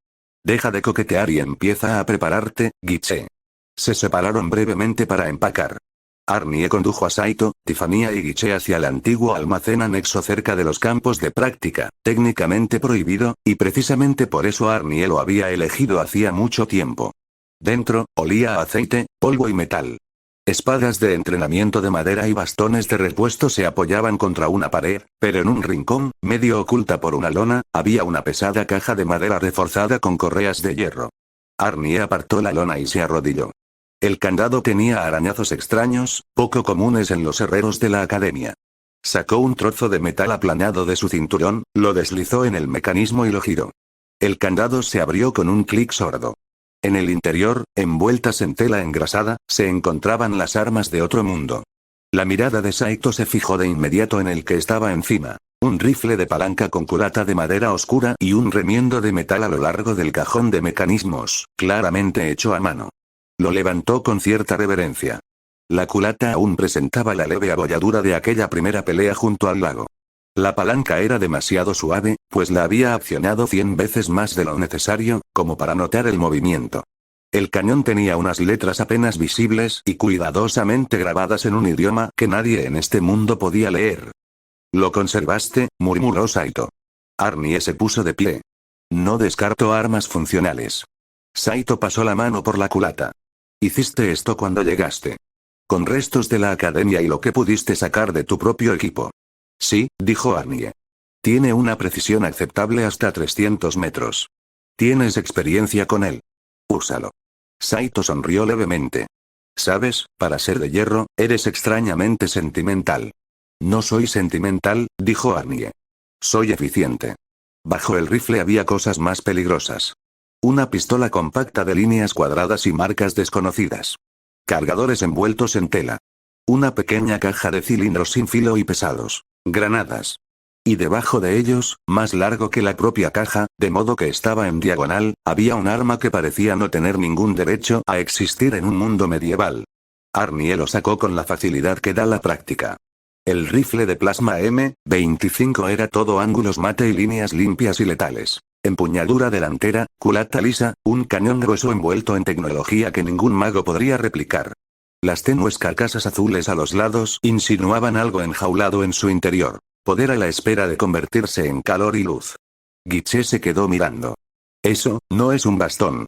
Deja de coquetear y empieza a prepararte, Guiche. Se separaron brevemente para empacar. Arnie condujo a Saito, Tiffania y Guiche hacia el antiguo almacén anexo cerca de los campos de práctica, técnicamente prohibido, y precisamente por eso Arnie lo había elegido hacía mucho tiempo. Dentro, olía a aceite, polvo y metal. Espadas de entrenamiento de madera y bastones de repuesto se apoyaban contra una pared, pero en un rincón, medio oculta por una lona, había una pesada caja de madera reforzada con correas de hierro. Arnie apartó la lona y se arrodilló. El candado tenía arañazos extraños, poco comunes en los herreros de la academia. Sacó un trozo de metal aplanado de su cinturón, lo deslizó en el mecanismo y lo giró. El candado se abrió con un clic sordo. En el interior, envueltas en tela engrasada, se encontraban las armas de otro mundo. La mirada de Saito se fijó de inmediato en el que estaba encima. Un rifle de palanca con culata de madera oscura y un remiendo de metal a lo largo del cajón de mecanismos, claramente hecho a mano. Lo levantó con cierta reverencia. La culata aún presentaba la leve abolladura de aquella primera pelea junto al lago. La palanca era demasiado suave, pues la había accionado 100 veces más de lo necesario, como para notar el movimiento. El cañón tenía unas letras apenas visibles y cuidadosamente grabadas en un idioma que nadie en este mundo podía leer. «¿Lo conservaste?», murmuró Saito. Arnie se puso de pie. «No descarto armas funcionales». Saito pasó la mano por la culata. «Hiciste esto cuando llegaste. Con restos de la academia y lo que pudiste sacar de tu propio equipo». «Sí», dijo Arnie. «Tiene una precisión aceptable hasta 300 metros. Tienes experiencia con él. Úsalo». Saito sonrió levemente. «Sabes, para ser de hierro, eres extrañamente sentimental». «No soy sentimental», dijo Arnie. «Soy eficiente». Bajo el rifle había cosas más peligrosas. Una pistola compacta de líneas cuadradas y marcas desconocidas. Cargadores envueltos en tela. Una pequeña caja de cilindros sin filo y pesados. Granadas. Y debajo de ellos, más largo que la propia caja, de modo que estaba en diagonal, había un arma que parecía no tener ningún derecho a existir en un mundo medieval. Arnie lo sacó con la facilidad que da la práctica. El rifle de plasma M25 era todo ángulos mate y líneas limpias y letales. Empuñadura delantera, culata lisa, un cañón grueso envuelto en tecnología que ningún mago podría replicar. Las tenues carcasas azules a los lados insinuaban algo enjaulado en su interior. Poder a la espera de convertirse en calor y luz. Guiche se quedó mirando. «Eso, no es un bastón».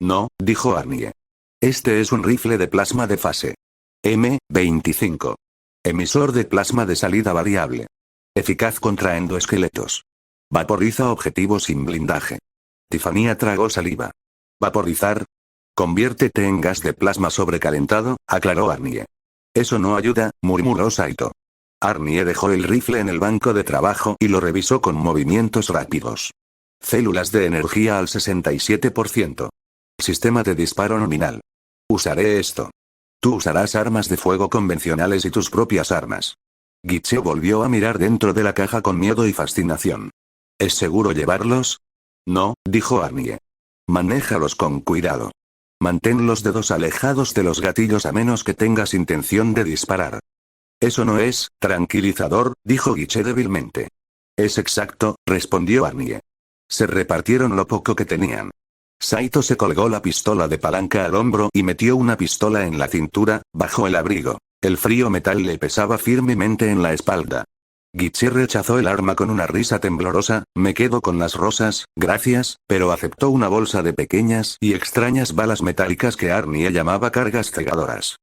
«No», dijo Arnie. «Este es un rifle de plasma de fase. M25. Emisor de plasma de salida variable. Eficaz contra endoesqueletos. Vaporiza objetivos sin blindaje». Tiffania tragó saliva. «¿Vaporizar? Conviértete en gas de plasma sobrecalentado», aclaró Arnie. «Eso no ayuda», murmuró Saito. Arnie dejó el rifle en el banco de trabajo y lo revisó con movimientos rápidos. Células de energía al 67%. Sistema de disparo nominal. Usaré esto. Tú usarás armas de fuego convencionales y tus propias armas. Guiche volvió a mirar dentro de la caja con miedo y fascinación. ¿Es seguro llevarlos? No, dijo Arnie. Manéjalos con cuidado. Mantén los dedos alejados de los gatillos a menos que tengas intención de disparar. Eso no es tranquilizador, dijo Guiche débilmente. Es exacto, respondió Arnie. Se repartieron lo poco que tenían. Saito se colgó la pistola de palanca al hombro y metió una pistola en la cintura, bajo el abrigo. El frío metal le pesaba firmemente en la espalda. Guiche rechazó el arma con una risa temblorosa. Me quedo con las rosas, gracias, pero aceptó una bolsa de pequeñas y extrañas balas metálicas que Arnie llamaba cargas cegadoras.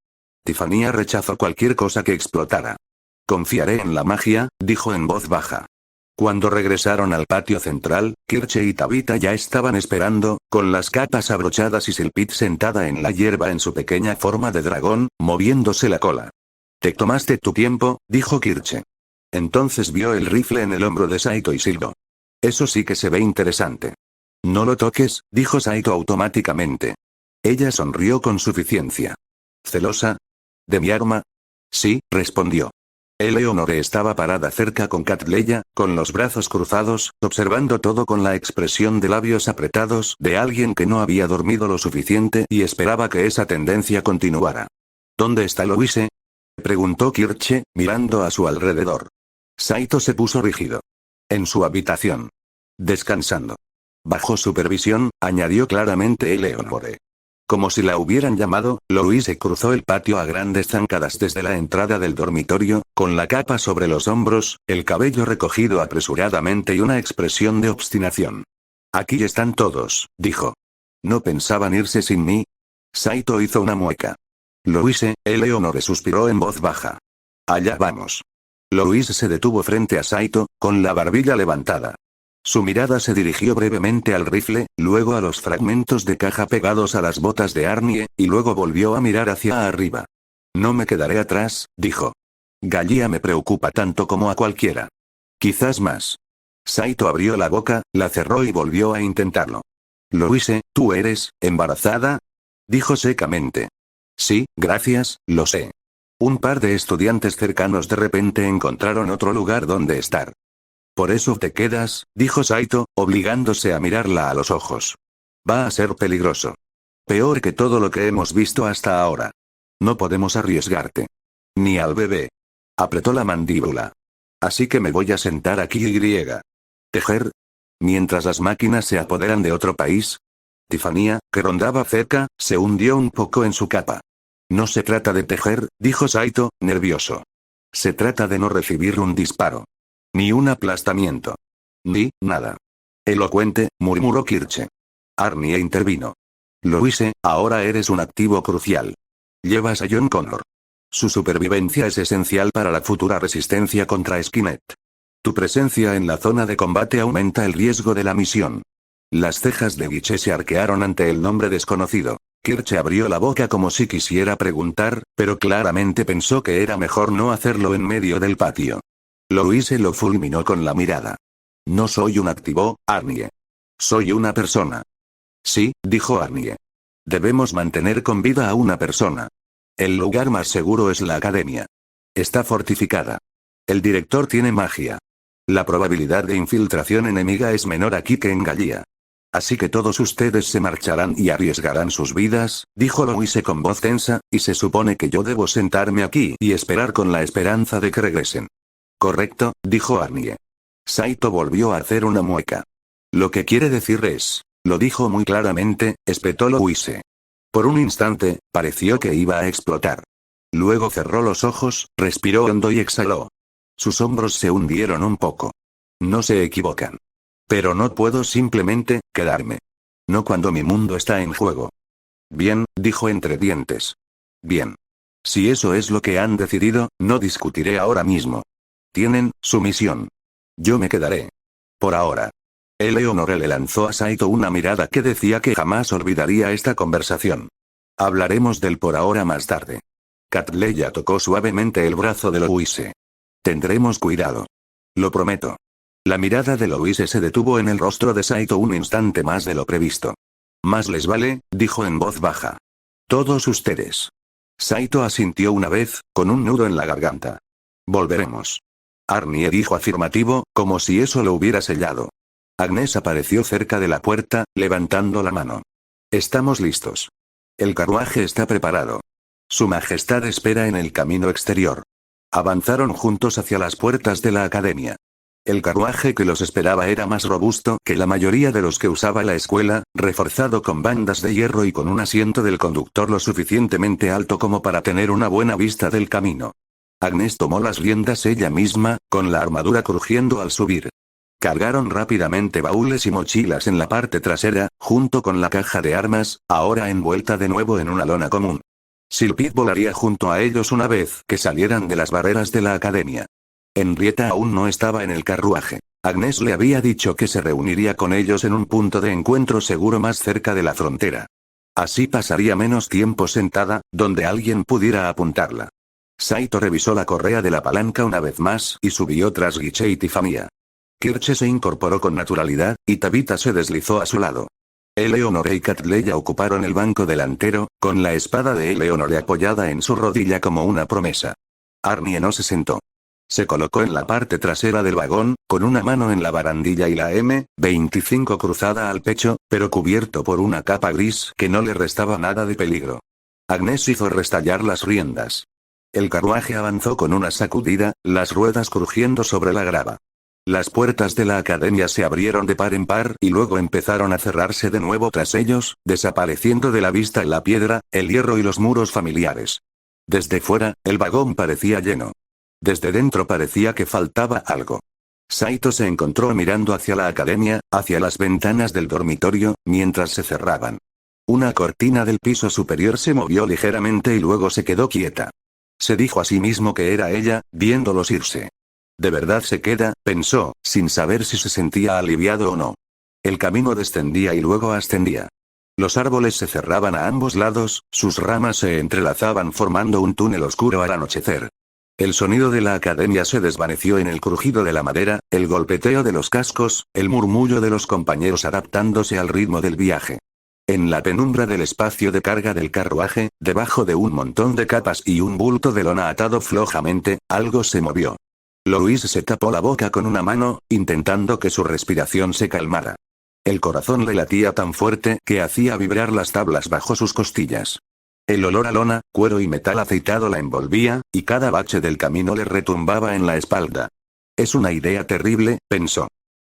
Tiffania rechazó cualquier cosa que explotara. Confiaré en la magia, dijo en voz baja. Cuando regresaron al patio central, Kirche y Tabitha ya estaban esperando, con las capas abrochadas y Silpit sentada en la hierba en su pequeña forma de dragón, moviéndose la cola. Te tomaste tu tiempo, dijo Kirche. Entonces vio el rifle en el hombro de Saito y silbó. Eso sí que se ve interesante. No lo toques, dijo Saito automáticamente. Ella sonrió con suficiencia. ¿Celosa? ¿De mi arma? Sí, respondió. Eleonore estaba parada cerca con Catleya, con los brazos cruzados, observando todo con la expresión de labios apretados de alguien que no había dormido lo suficiente y esperaba que esa tendencia continuara. ¿Dónde está Louise? Preguntó Kirche, mirando a su alrededor. Saito se puso rígido. En su habitación. Descansando. Bajo supervisión, añadió claramente Eleonore. Como si la hubieran llamado, Louise cruzó el patio a grandes zancadas desde la entrada del dormitorio, con la capa sobre los hombros, el cabello recogido apresuradamente y una expresión de obstinación. Aquí están todos, dijo. ¿No pensaban irse sin mí? Saito hizo una mueca. Louise, Eleonore suspiró en voz baja. Allá vamos. Louise se detuvo frente a Saito, con la barbilla levantada. Su mirada se dirigió brevemente al rifle, luego a los fragmentos de caja pegados a las botas de Arnie, y luego volvió a mirar hacia arriba. No me quedaré atrás, dijo. Gallia me preocupa tanto como a cualquiera. Quizás más. Saito abrió la boca, la cerró y volvió a intentarlo. Louise, ¿tú eres embarazada? Dijo secamente. Sí, gracias, lo sé. Un par de estudiantes cercanos de repente encontraron otro lugar donde estar. Por eso te quedas, dijo Saito, obligándose a mirarla a los ojos. Va a ser peligroso. Peor que todo lo que hemos visto hasta ahora. No podemos arriesgarte. Ni al bebé. Apretó la mandíbula. Así que me voy a sentar aquí y. ¿Tejer? Mientras las máquinas se apoderan de otro país. Tiffania, que rondaba cerca, se hundió un poco en su capa. No se trata de tejer, dijo Saito, nervioso. Se trata de no recibir un disparo. Ni un aplastamiento. Ni nada. Elocuente, murmuró Kirche. Arnie intervino. Louise, ahora eres un activo crucial. Llevas a John Connor. Su supervivencia es esencial para la futura resistencia contra Skynet. Tu presencia en la zona de combate aumenta el riesgo de la misión. Las cejas de Guiche se arquearon ante el nombre desconocido. Kirche abrió la boca como si quisiera preguntar, pero claramente pensó que era mejor no hacerlo en medio del patio. Louise lo fulminó con la mirada. No soy un activo, Arnie. Soy una persona. Sí, dijo Arnie. Debemos mantener con vida a una persona. El lugar más seguro es la academia. Está fortificada. El director tiene magia. La probabilidad de infiltración enemiga es menor aquí que en Gallia. Así que todos ustedes se marcharán y arriesgarán sus vidas, dijo Louise con voz tensa, y se supone que yo debo sentarme aquí y esperar con la esperanza de que regresen. Correcto, dijo Arnie. Saito volvió a hacer una mueca. Lo que quiere decir es, lo dijo muy claramente, espetó Louise. Por un instante, pareció que iba a explotar. Luego cerró los ojos, respiró hondo y exhaló. Sus hombros se hundieron un poco. No se equivocan. Pero no puedo simplemente quedarme. No cuando mi mundo está en juego. Bien, dijo entre dientes. Bien. Si eso es lo que han decidido, no discutiré ahora mismo. Tienen su misión. Yo me quedaré. Por ahora. Eleonore le lanzó a Saito una mirada que decía que jamás olvidaría esta conversación. Hablaremos del por ahora más tarde. Catleya tocó suavemente el brazo de Louise. Tendremos cuidado. Lo prometo. La mirada de Louise se detuvo en el rostro de Saito un instante más de lo previsto. Más les vale, dijo en voz baja. Todos ustedes. Saito asintió una vez, con un nudo en la garganta. Volveremos. Arnie dijo afirmativo, como si eso lo hubiera sellado. Agnes apareció cerca de la puerta, levantando la mano. Estamos listos. El carruaje está preparado. Su Majestad espera en el camino exterior. Avanzaron juntos hacia las puertas de la academia. El carruaje que los esperaba era más robusto que la mayoría de los que usaba la escuela, reforzado con bandas de hierro y con un asiento del conductor lo suficientemente alto como para tener una buena vista del camino. Agnes tomó las riendas ella misma, con la armadura crujiendo al subir. Cargaron rápidamente baúles y mochilas en la parte trasera, junto con la caja de armas, ahora envuelta de nuevo en una lona común. Silpid volaría junto a ellos una vez que salieran de las barreras de la academia. Henrietta aún no estaba en el carruaje. Agnes le había dicho que se reuniría con ellos en un punto de encuentro seguro más cerca de la frontera. Así pasaría menos tiempo sentada, donde alguien pudiera apuntarla. Saito revisó la correa de la palanca una vez más y subió tras Guiche y Tiffania. Kirche se incorporó con naturalidad, y Tabitha se deslizó a su lado. Eleonore y Catleya ocuparon el banco delantero, con la espada de Eleonore apoyada en su rodilla como una promesa. Arnie no se sentó. Se colocó en la parte trasera del vagón, con una mano en la barandilla y la M25 cruzada al pecho, pero cubierto por una capa gris que no le restaba nada de peligro. Agnes hizo restallar las riendas. El carruaje avanzó con una sacudida, las ruedas crujiendo sobre la grava. Las puertas de la academia se abrieron de par en par y luego empezaron a cerrarse de nuevo tras ellos, desapareciendo de la vista la piedra, el hierro y los muros familiares. Desde fuera, el vagón parecía lleno. Desde dentro parecía que faltaba algo. Saito se encontró mirando hacia la academia, hacia las ventanas del dormitorio, mientras se cerraban. Una cortina del piso superior se movió ligeramente y luego se quedó quieta. Se dijo a sí mismo que era ella, viéndolos irse. De verdad se queda, pensó, sin saber si se sentía aliviado o no. El camino descendía y luego ascendía. Los árboles se cerraban a ambos lados, sus ramas se entrelazaban formando un túnel oscuro al anochecer. El sonido de la academia se desvaneció en el crujido de la madera, el golpeteo de los cascos, el murmullo de los compañeros adaptándose al ritmo del viaje. En la penumbra del espacio de carga del carruaje, debajo de un montón de capas y un bulto de lona atado flojamente, algo se movió. Louis se tapó la boca con una mano, intentando que su respiración se calmara. El corazón le latía tan fuerte que hacía vibrar las tablas bajo sus costillas. El olor a lona, cuero y metal aceitado la envolvía, y cada bache del camino le retumbaba en la espalda. Es una idea terrible, pensó.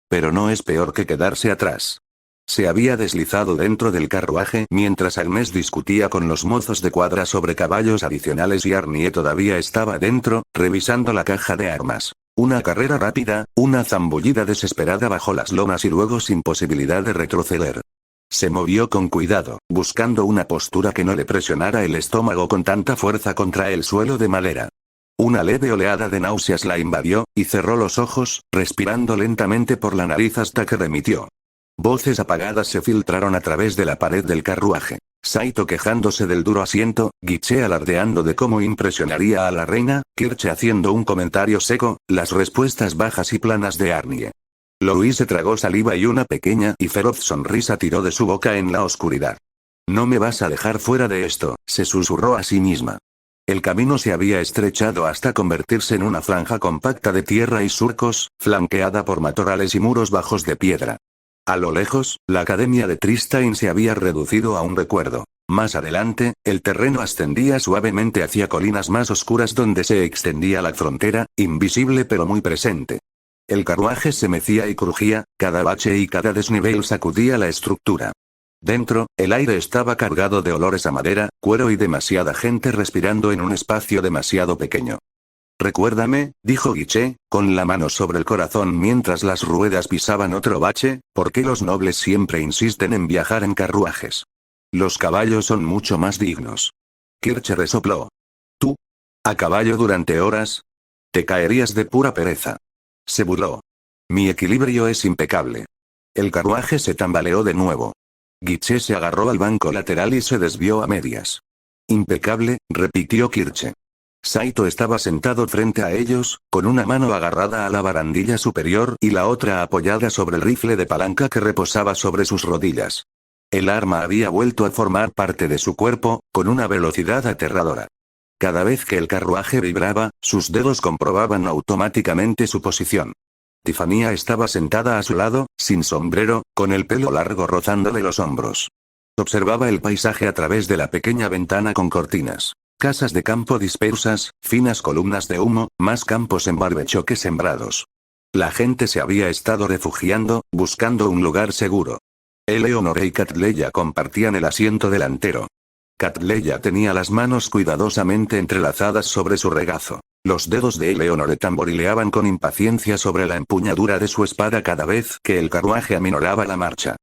Pero no es peor que quedarse atrás. Se había deslizado dentro del carruaje mientras Agnes discutía con los mozos de cuadra sobre caballos adicionales y Arnie todavía estaba dentro, revisando la caja de armas. Una carrera rápida, una zambullida desesperada bajo las lomas y luego sin posibilidad de retroceder. Se movió con cuidado, buscando una postura que no le presionara el estómago con tanta fuerza contra el suelo de madera. Una leve oleada de náuseas la invadió, y cerró los ojos, respirando lentamente por la nariz hasta que remitió. Voces apagadas se filtraron a través de la pared del carruaje. Saito quejándose del duro asiento, Guiche alardeando de cómo impresionaría a la reina, Kirche haciendo un comentario seco, las respuestas bajas y planas de Arnie. Louis se tragó saliva y una pequeña y feroz sonrisa tiró de su boca en la oscuridad. «No me vas a dejar fuera de esto», se susurró a sí misma. El camino se había estrechado hasta convertirse en una franja compacta de tierra y surcos, flanqueada por matorrales y muros bajos de piedra. A lo lejos, la academia de Tristain se había reducido a un recuerdo. Más adelante, el terreno ascendía suavemente hacia colinas más oscuras donde se extendía la frontera, invisible pero muy presente. El carruaje se mecía y crujía, cada bache y cada desnivel sacudía la estructura. Dentro, el aire estaba cargado de olores a madera, cuero y demasiada gente respirando en un espacio demasiado pequeño. «Recuérdame», dijo Guiche, con la mano sobre el corazón mientras las ruedas pisaban otro bache, ¿por qué los nobles siempre insisten en viajar en carruajes? Los caballos son mucho más dignos. Kirche resopló. ¿Tú? ¿A caballo durante horas? Te caerías de pura pereza. Se burló. Mi equilibrio es impecable. El carruaje se tambaleó de nuevo. Guiche se agarró al banco lateral y se desvió a medias. Impecable, repitió Kirche. Saito estaba sentado frente a ellos, con una mano agarrada a la barandilla superior y la otra apoyada sobre el rifle de palanca que reposaba sobre sus rodillas. El arma había vuelto a formar parte de su cuerpo, con una velocidad aterradora. Cada vez que el carruaje vibraba, sus dedos comprobaban automáticamente su posición. Tiffania estaba sentada a su lado, sin sombrero, con el pelo largo rozándole los hombros. Observaba el paisaje a través de la pequeña ventana con cortinas. Casas de campo dispersas, finas columnas de humo, más campos en barbechoques sembrados. La gente se había estado refugiando, buscando un lugar seguro. Eleonore y Catleya compartían el asiento delantero. Catleya tenía las manos cuidadosamente entrelazadas sobre su regazo. Los dedos de Eleonore tamborileaban con impaciencia sobre la empuñadura de su espada cada vez que el carruaje aminoraba la marcha.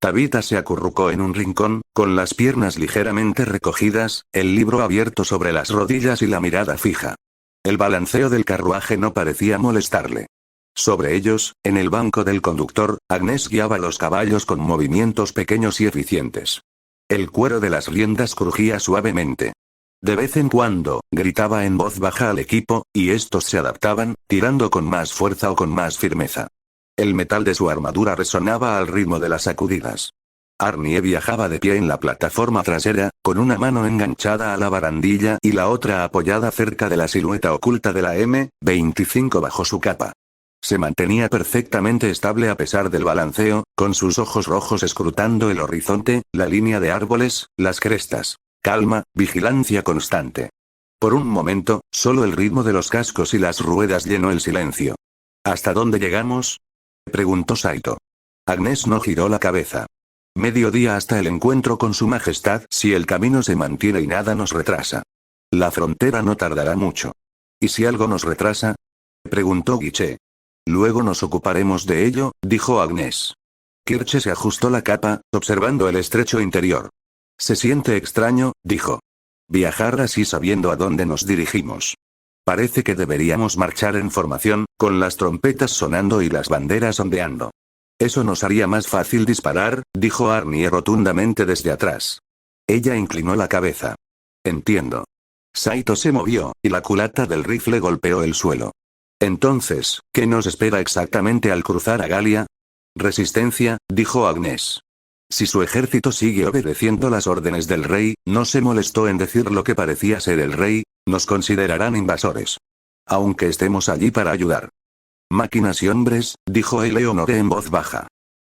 Tabitha se acurrucó en un rincón, con las piernas ligeramente recogidas, el libro abierto sobre las rodillas y la mirada fija. El balanceo del carruaje no parecía molestarle. Sobre ellos, en el banco del conductor, Agnes guiaba los caballos con movimientos pequeños y eficientes. El cuero de las riendas crujía suavemente. De vez en cuando, gritaba en voz baja al equipo, y estos se adaptaban, tirando con más fuerza o con más firmeza. El metal de su armadura resonaba al ritmo de las sacudidas. Arnie viajaba de pie en la plataforma trasera, con una mano enganchada a la barandilla y la otra apoyada cerca de la silueta oculta de la M-25 bajo su capa. Se mantenía perfectamente estable a pesar del balanceo, con sus ojos rojos escrutando el horizonte, la línea de árboles, las crestas. Calma, vigilancia constante. Por un momento, solo el ritmo de los cascos y las ruedas llenó el silencio. ¿Hasta dónde llegamos?, preguntó Saito. Agnes no giró la cabeza. Mediodía hasta el encuentro con su majestad si el camino se mantiene y nada nos retrasa. La frontera no tardará mucho. ¿Y si algo nos retrasa?, preguntó Guiche. Luego nos ocuparemos de ello, dijo Agnes. Kirche se ajustó la capa, observando el estrecho interior. Se siente extraño, dijo. Viajar así sabiendo a dónde nos dirigimos. Parece que deberíamos marchar en formación, con las trompetas sonando y las banderas ondeando. Eso nos haría más fácil disparar, dijo Arnie rotundamente desde atrás. Ella inclinó la cabeza. Entiendo. Saito se movió, y la culata del rifle golpeó el suelo. Entonces, ¿qué nos espera exactamente al cruzar a Galia? Resistencia, dijo Agnes. Si su ejército sigue obedeciendo las órdenes del rey, no se molestó en decir lo que parecía ser el rey, nos considerarán invasores. Aunque estemos allí para ayudar. Máquinas y hombres, dijo Eleonore en voz baja.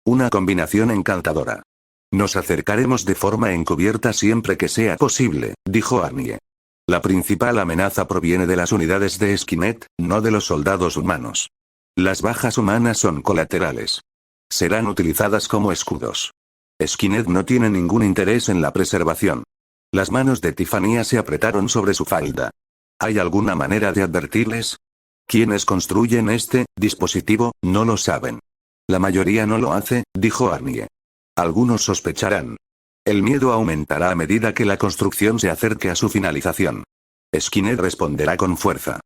Una combinación encantadora. Nos acercaremos de forma encubierta siempre que sea posible, dijo Arnie. La principal amenaza proviene de las unidades de Skynet, no de los soldados humanos. Las bajas humanas son colaterales. Serán utilizadas como escudos. Skynet no tiene ningún interés en la preservación. Las manos de Tiffany se apretaron sobre su falda. ¿Hay alguna manera de advertirles? Quienes construyen este dispositivo, no lo saben. La mayoría no lo hace, dijo Arnie. Algunos sospecharán. El miedo aumentará a medida que la construcción se acerque a su finalización. Skynet responderá con fuerza.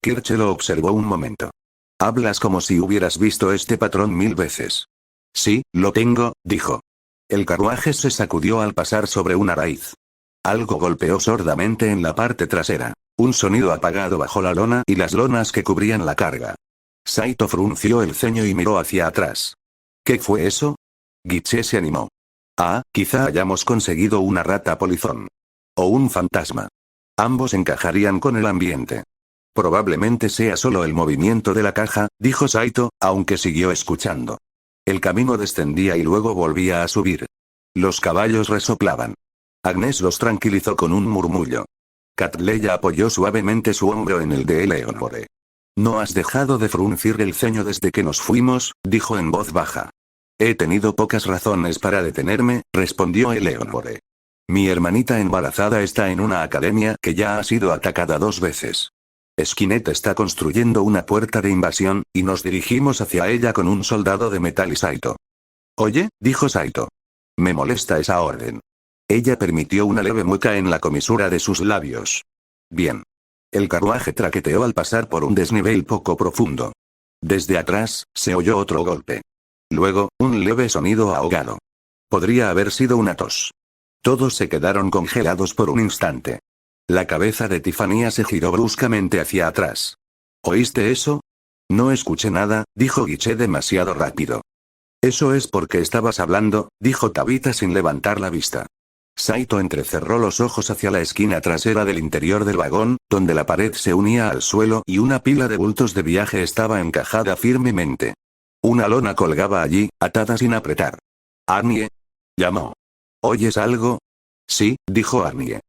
Kirche lo observó un momento. Hablas como si hubieras visto este patrón 1000 veces. Sí, lo tengo, dijo. El carruaje se sacudió al pasar sobre una raíz. Algo golpeó sordamente en la parte trasera. Un sonido apagado bajo la lona y las lonas que cubrían la carga. Saito frunció el ceño y miró hacia atrás. ¿Qué fue eso? Guiche se animó. Ah, quizá hayamos conseguido una rata polizón. O un fantasma. Ambos encajarían con el ambiente. Probablemente sea solo el movimiento de la caja, dijo Saito, aunque siguió escuchando. El camino descendía y luego volvía a subir. Los caballos resoplaban. Agnes los tranquilizó con un murmullo. Catleya apoyó suavemente su hombro en el de Eleonore. No has dejado de fruncir el ceño desde que nos fuimos, dijo en voz baja. He tenido pocas razones para detenerme, respondió Eleonore. Mi hermanita embarazada está en una academia que ya ha sido atacada 2 veces. Skynet está construyendo una puerta de invasión, y nos dirigimos hacia ella con un soldado de metal y Saito. Oye, dijo Saito. Me molesta esa orden. Ella permitió una leve mueca en la comisura de sus labios. Bien. El carruaje traqueteó al pasar por un desnivel poco profundo. Desde atrás, se oyó otro golpe. Luego, un leve sonido ahogado. Podría haber sido una tos. Todos se quedaron congelados por un instante. La cabeza de Tiffany se giró bruscamente hacia atrás. ¿Oíste eso? No escuché nada, dijo Guiche demasiado rápido. Eso es porque estabas hablando, dijo Tabitha sin levantar la vista. Saito entrecerró los ojos hacia la esquina trasera del interior del vagón, donde la pared se unía al suelo y una pila de bultos de viaje estaba encajada firmemente. Una lona colgaba allí, atada sin apretar. Arnie. Llamó. ¿Oyes algo? Sí, dijo Arnie.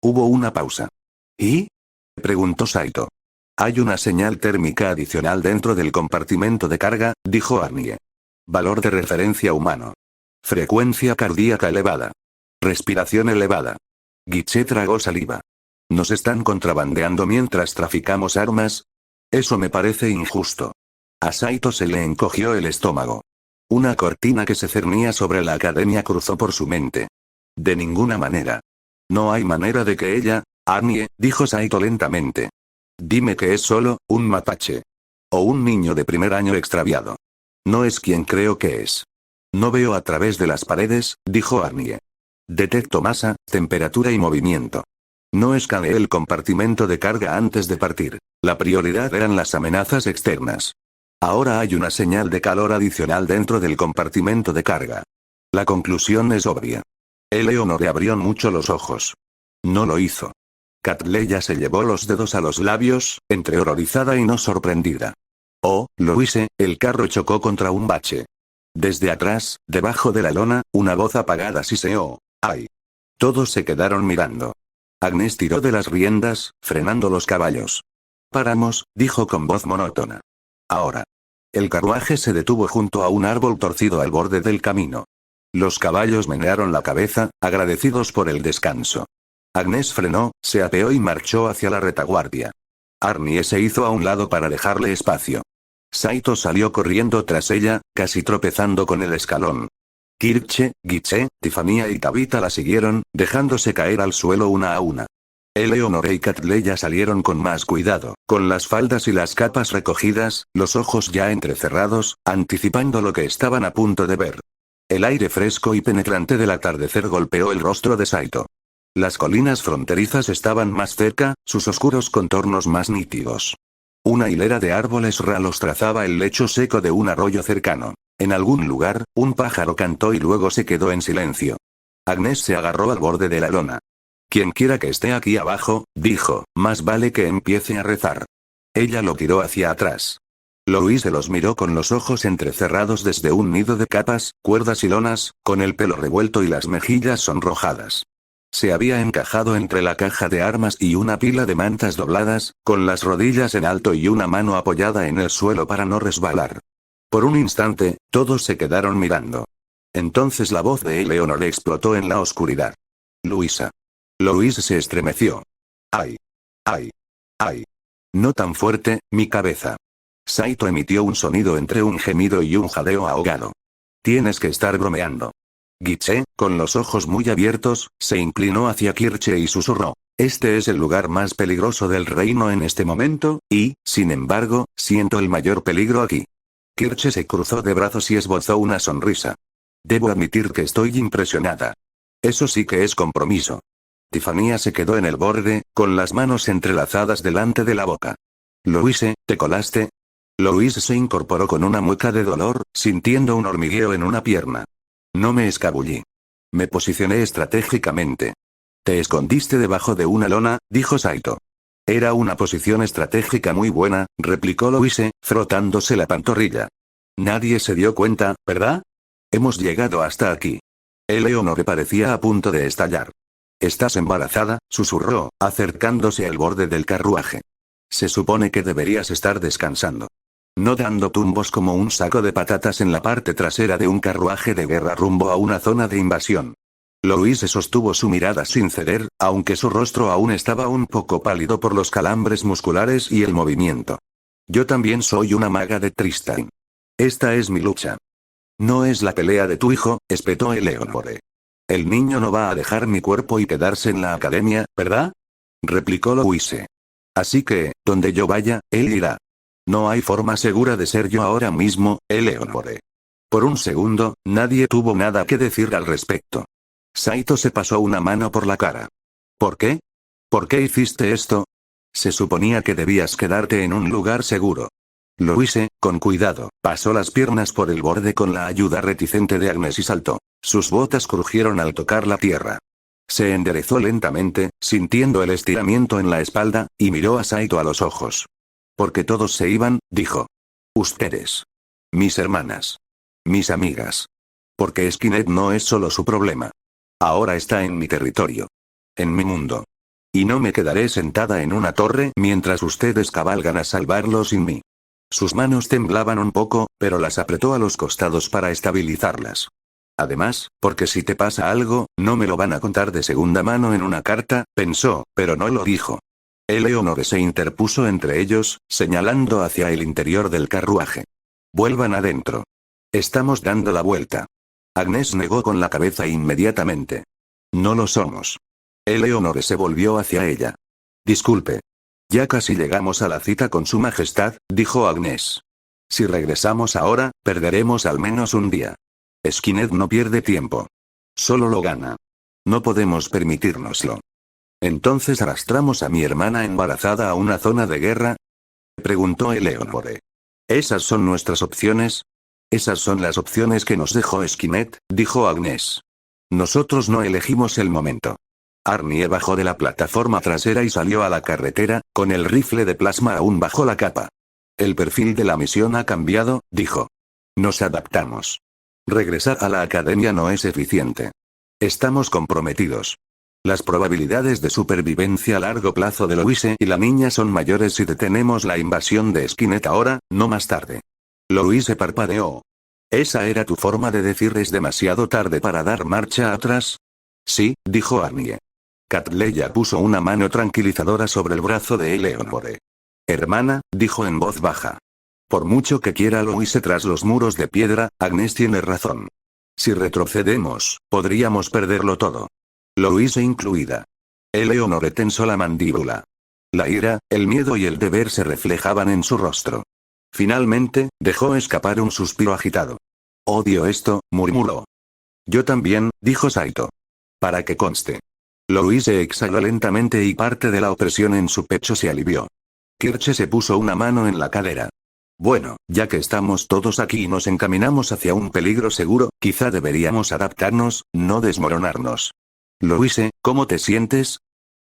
Hubo una pausa. ¿Y? Preguntó Saito. Hay una señal térmica adicional dentro del compartimento de carga, dijo Arnie. Valor de referencia humano. Frecuencia cardíaca elevada. Respiración elevada. Guiche tragó saliva. ¿Nos están contrabandeando mientras traficamos armas? Eso me parece injusto. A Saito se le encogió el estómago. Una cortina que se cernía sobre la academia cruzó por su mente. De ninguna manera. No hay manera de que ella, Arnie, dijo Saito lentamente. Dime que es solo, un mapache. O un niño de primer año extraviado. No es quien creo que es. No veo a través de las paredes, dijo Arnie. Detecto masa, temperatura y movimiento. No escaneé el compartimento de carga antes de partir. La prioridad eran las amenazas externas. Ahora hay una señal de calor adicional dentro del compartimento de carga. La conclusión es obvia. Eleonore abrió mucho los ojos. No lo hizo. Catleya se llevó los dedos a los labios, entre horrorizada y no sorprendida. Oh, lo hice, el carro chocó contra un bache. Desde atrás, debajo de la lona, una voz apagada siseó. ¡Ay! Todos se quedaron mirando. Agnes tiró de las riendas, frenando los caballos. Paramos, dijo con voz monótona. Ahora. El carruaje se detuvo junto a un árbol torcido al borde del camino. Los caballos menearon la cabeza, agradecidos por el descanso. Agnes frenó, se apeó y marchó hacia la retaguardia. Arnie se hizo a un lado para dejarle espacio. Saito salió corriendo tras ella, casi tropezando con el escalón. Kirche, Giche, Tiffany y Tabitha la siguieron, dejándose caer al suelo una a una. Eleonore y Catleya salieron con más cuidado, con las faldas y las capas recogidas, los ojos ya entrecerrados, anticipando lo que estaban a punto de ver. El aire fresco y penetrante del atardecer golpeó el rostro de Saito. Las colinas fronterizas estaban más cerca, sus oscuros contornos más nítidos. Una hilera de árboles ralos trazaba el lecho seco de un arroyo cercano. En algún lugar, un pájaro cantó y luego se quedó en silencio. Agnes se agarró al borde de la lona. Quien quiera que esté aquí abajo, dijo, más vale que empiece a rezar. Ella lo tiró hacia atrás. Louise los miró con los ojos entrecerrados desde un nido de capas, cuerdas y lonas, con el pelo revuelto y las mejillas sonrojadas. Se había encajado entre la caja de armas y una pila de mantas dobladas, con las rodillas en alto y una mano apoyada en el suelo para no resbalar. Por un instante, todos se quedaron mirando. Entonces la voz de Eleonore explotó en la oscuridad. Luisa. Louise se estremeció. ¡Ay! ¡Ay! ¡Ay! No tan fuerte, mi cabeza. Saito emitió un sonido entre un gemido y un jadeo ahogado. Tienes que estar bromeando. Giche, con los ojos muy abiertos, se inclinó hacia Kirche y susurró. Este es el lugar más peligroso del reino en este momento, y, sin embargo, siento el mayor peligro aquí. Kirche se cruzó de brazos y esbozó una sonrisa. Debo admitir que estoy impresionada. Eso sí que es compromiso. Tiffany se quedó en el borde, con las manos entrelazadas delante de la boca. Louise, ¿te colaste? Louise se incorporó con una mueca de dolor, sintiendo un hormigueo en una pierna. No me escabullí. Me posicioné estratégicamente. Te escondiste debajo de una lona, dijo Saito. Era una posición estratégica muy buena, replicó Louise, frotándose la pantorrilla. Nadie se dio cuenta, ¿verdad? Hemos llegado hasta aquí. Eleonore parecía a punto de estallar. ¿Estás embarazada?, susurró, acercándose al borde del carruaje. Se supone que deberías estar descansando. No dando tumbos como un saco de patatas en la parte trasera de un carruaje de guerra rumbo a una zona de invasión. Louise sostuvo su mirada sin ceder, aunque su rostro aún estaba un poco pálido por los calambres musculares y el movimiento. Yo también soy una maga de Tristan. Esta es mi lucha. No es la pelea de tu hijo, espetó Eleonore. El niño no va a dejar mi cuerpo y quedarse en la academia, ¿verdad? Replicó Louise. Así que, donde yo vaya, él irá. No hay forma segura de ser yo ahora mismo, Eleonore. Por un segundo, nadie tuvo nada que decir al respecto. Saito se pasó una mano por la cara. ¿Por qué? ¿Por qué hiciste esto? Se suponía que debías quedarte en un lugar seguro. Louise, con cuidado, pasó las piernas por el borde con la ayuda reticente de Agnes y saltó. Sus botas crujieron al tocar la tierra. Se enderezó lentamente, sintiendo el estiramiento en la espalda, y miró a Saito a los ojos. Porque todos se iban, dijo. Ustedes. Mis hermanas. Mis amigas. Porque Skynet no es solo su problema. Ahora está en mi territorio. En mi mundo. Y no me quedaré sentada en una torre mientras ustedes cabalgan a salvarlo sin mí. Sus manos temblaban un poco, pero las apretó a los costados para estabilizarlas. Además, porque si te pasa algo, no me lo van a contar de segunda mano en una carta, pensó, pero no lo dijo. Eleonore se interpuso entre ellos, señalando hacia el interior del carruaje. Vuelvan adentro. Estamos dando la vuelta. Agnes negó con la cabeza inmediatamente. No lo somos. Eleonore se volvió hacia ella. Disculpe. Ya casi llegamos a la cita con su majestad, dijo Agnes. Si regresamos ahora, perderemos al menos un día. Skynet no pierde tiempo. Solo lo gana. No podemos permitírnoslo. ¿Entonces arrastramos a mi hermana embarazada a una zona de guerra? Preguntó Eleonore. ¿Esas son nuestras opciones? Esas son las opciones que nos dejó Skynet, dijo Agnes. Nosotros no elegimos el momento. Arnie bajó de la plataforma trasera y salió a la carretera, con el rifle de plasma aún bajo la capa. El perfil de la misión ha cambiado, dijo. Nos adaptamos. Regresar a la academia no es eficiente. Estamos comprometidos. Las probabilidades de supervivencia a largo plazo de Louise y la niña son mayores si detenemos la invasión de Skynet ahora, no más tarde. Louise parpadeó. ¿Esa era tu forma de decir es demasiado tarde para dar marcha atrás? Sí, dijo Arnie. Cat Leia puso una mano tranquilizadora sobre el brazo de Eleonore. Hermana, dijo en voz baja. Por mucho que quiera Louise tras los muros de piedra, Agnes tiene razón. Si retrocedemos, podríamos perderlo todo. Louise incluida. Eleonore tensó la mandíbula. La ira, el miedo y el deber se reflejaban en su rostro. Finalmente, dejó escapar un suspiro agitado. Odio esto, murmuró. Yo también, dijo Saito. Para que conste. Louise exhaló lentamente y parte de la opresión en su pecho se alivió. Kirche se puso una mano en la cadera. Bueno, ya que estamos todos aquí y nos encaminamos hacia un peligro seguro, quizá deberíamos adaptarnos, no desmoronarnos. Louise, ¿cómo te sientes?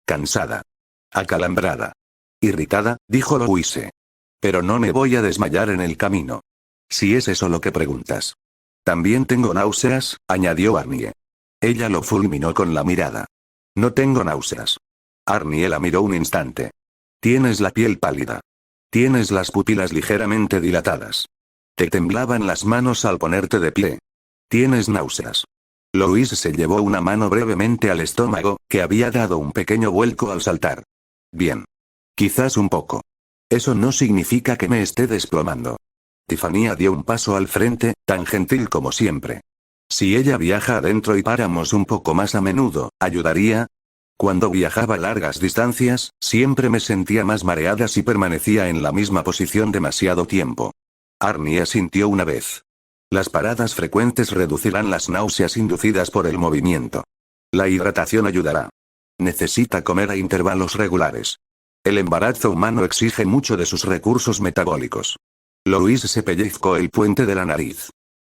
Cansada. Acalambrada. Irritada, dijo Louise. Pero no me voy a desmayar en el camino. Si es eso lo que preguntas. También tengo náuseas, añadió Arnie. Ella lo fulminó con la mirada. No tengo náuseas. Arnie la miró un instante. Tienes la piel pálida. Tienes las pupilas ligeramente dilatadas. Te temblaban las manos al ponerte de pie. Tienes náuseas. Louise se llevó una mano brevemente al estómago, que había dado un pequeño vuelco al saltar. Bien. Quizás un poco. Eso no significa que me esté desplomando. Tiffany dio un paso al frente, tan gentil como siempre. Si ella viaja adentro y paramos un poco más a menudo, ¿ayudaría? Cuando viajaba largas distancias, siempre me sentía más mareada si permanecía en la misma posición demasiado tiempo. Arnie asintió una vez. Las paradas frecuentes reducirán las náuseas inducidas por el movimiento. La hidratación ayudará. Necesita comer a intervalos regulares. El embarazo humano exige mucho de sus recursos metabólicos. Louise se pellizcó el puente de la nariz.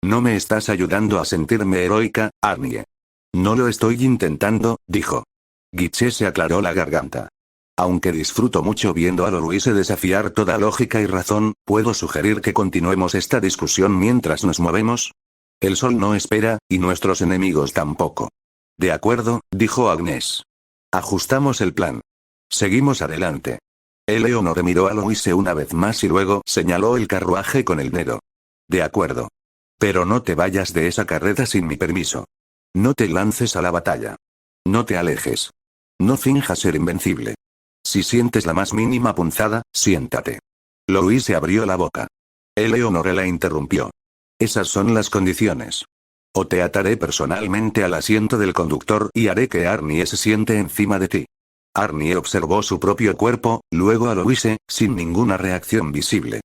No me estás ayudando a sentirme heroica, Arnie. No lo estoy intentando, dijo. Guiche se aclaró la garganta. Aunque disfruto mucho viendo a Louise desafiar toda lógica y razón, ¿puedo sugerir que continuemos esta discusión mientras nos movemos? El sol no espera, y nuestros enemigos tampoco. De acuerdo, dijo Agnes. Ajustamos el plan. Seguimos adelante. Eleonore miró a Louise una vez más y luego señaló el carruaje con el dedo. De acuerdo. Pero no te vayas de esa carreta sin mi permiso. No te lances a la batalla. No te alejes. No finjas ser invencible. Si sientes la más mínima punzada, siéntate. Louise abrió la boca. Eleonore la interrumpió. Esas son las condiciones. O te ataré personalmente al asiento del conductor y haré que Arnie se siente encima de ti. Arnie observó su propio cuerpo, luego a Louise, sin ninguna reacción visible.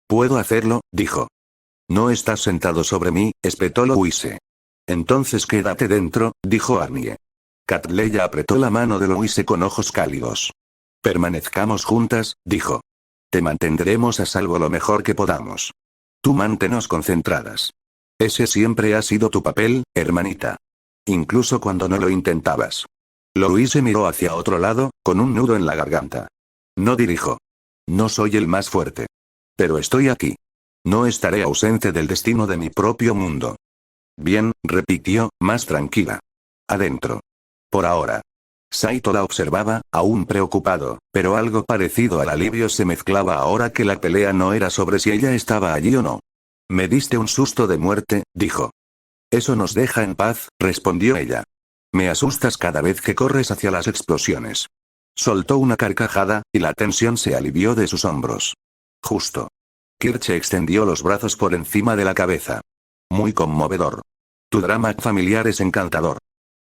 Puedo hacerlo, dijo. No estás sentado sobre mí, espetó Louise. Entonces quédate dentro, dijo Arnie. Cat Leia apretó la mano de Louise con ojos cálidos. Permanezcamos juntas, dijo. Te mantendremos a salvo lo mejor que podamos. Tú manténos concentradas. Ese siempre ha sido tu papel, hermanita. Incluso cuando no lo intentabas. Louise miró hacia otro lado, con un nudo en la garganta. No dirijo. No soy el más fuerte. Pero estoy aquí. No estaré ausente del destino de mi propio mundo. Bien, repitió, más tranquila. Adentro. Por ahora. Saito la observaba, aún preocupado, pero algo parecido al alivio se mezclaba ahora que la pelea no era sobre si ella estaba allí o no. Me diste un susto de muerte, dijo. Eso nos deja en paz, respondió ella. Me asustas cada vez que corres hacia las explosiones. Soltó una carcajada, y la tensión se alivió de sus hombros. Justo. Kirche extendió los brazos por encima de la cabeza. Muy conmovedor. Tu drama familiar es encantador.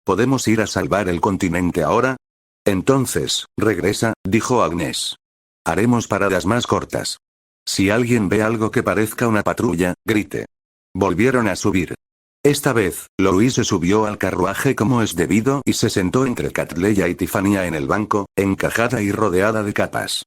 ¿Podemos ir a salvar el continente ahora? Entonces, regresa, dijo Agnes. Haremos paradas más cortas. Si alguien ve algo que parezca una patrulla, grite. Volvieron a subir. Esta vez, Louise subió al carruaje como es debido y se sentó entre Catleya y Tiffania en el banco, encajada y rodeada de capas.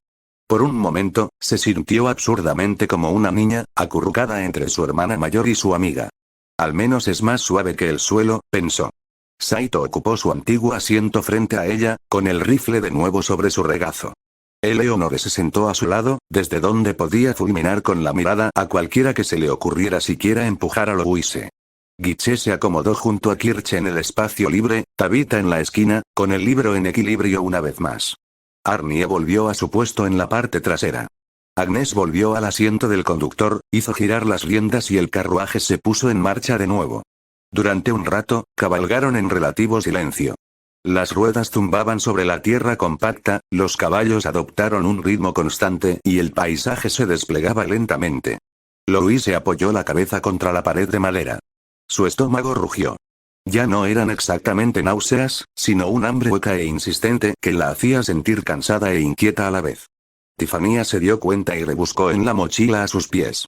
Por un momento, se sintió absurdamente como una niña, acurrucada entre su hermana mayor y su amiga. Al menos es más suave que el suelo, pensó. Saito ocupó su antiguo asiento frente a ella, con el rifle de nuevo sobre su regazo. Eleonore se sentó a su lado, desde donde podía fulminar con la mirada a cualquiera que se le ocurriera siquiera empujar a Louise. Guiche se acomodó junto a Kirche en el espacio libre, Tabitha en la esquina, con el libro en equilibrio una vez más. Arnie volvió a su puesto en la parte trasera. Agnes volvió al asiento del conductor, hizo girar las riendas y el carruaje se puso en marcha de nuevo. Durante un rato, cabalgaron en relativo silencio. Las ruedas zumbaban sobre la tierra compacta, los caballos adoptaron un ritmo constante y el paisaje se desplegaba lentamente. Louise apoyó la cabeza contra la pared de madera. Su estómago rugió. Ya no eran exactamente náuseas, sino un hambre hueca e insistente que la hacía sentir cansada e inquieta a la vez. Tiffania se dio cuenta y rebuscó en la mochila a sus pies.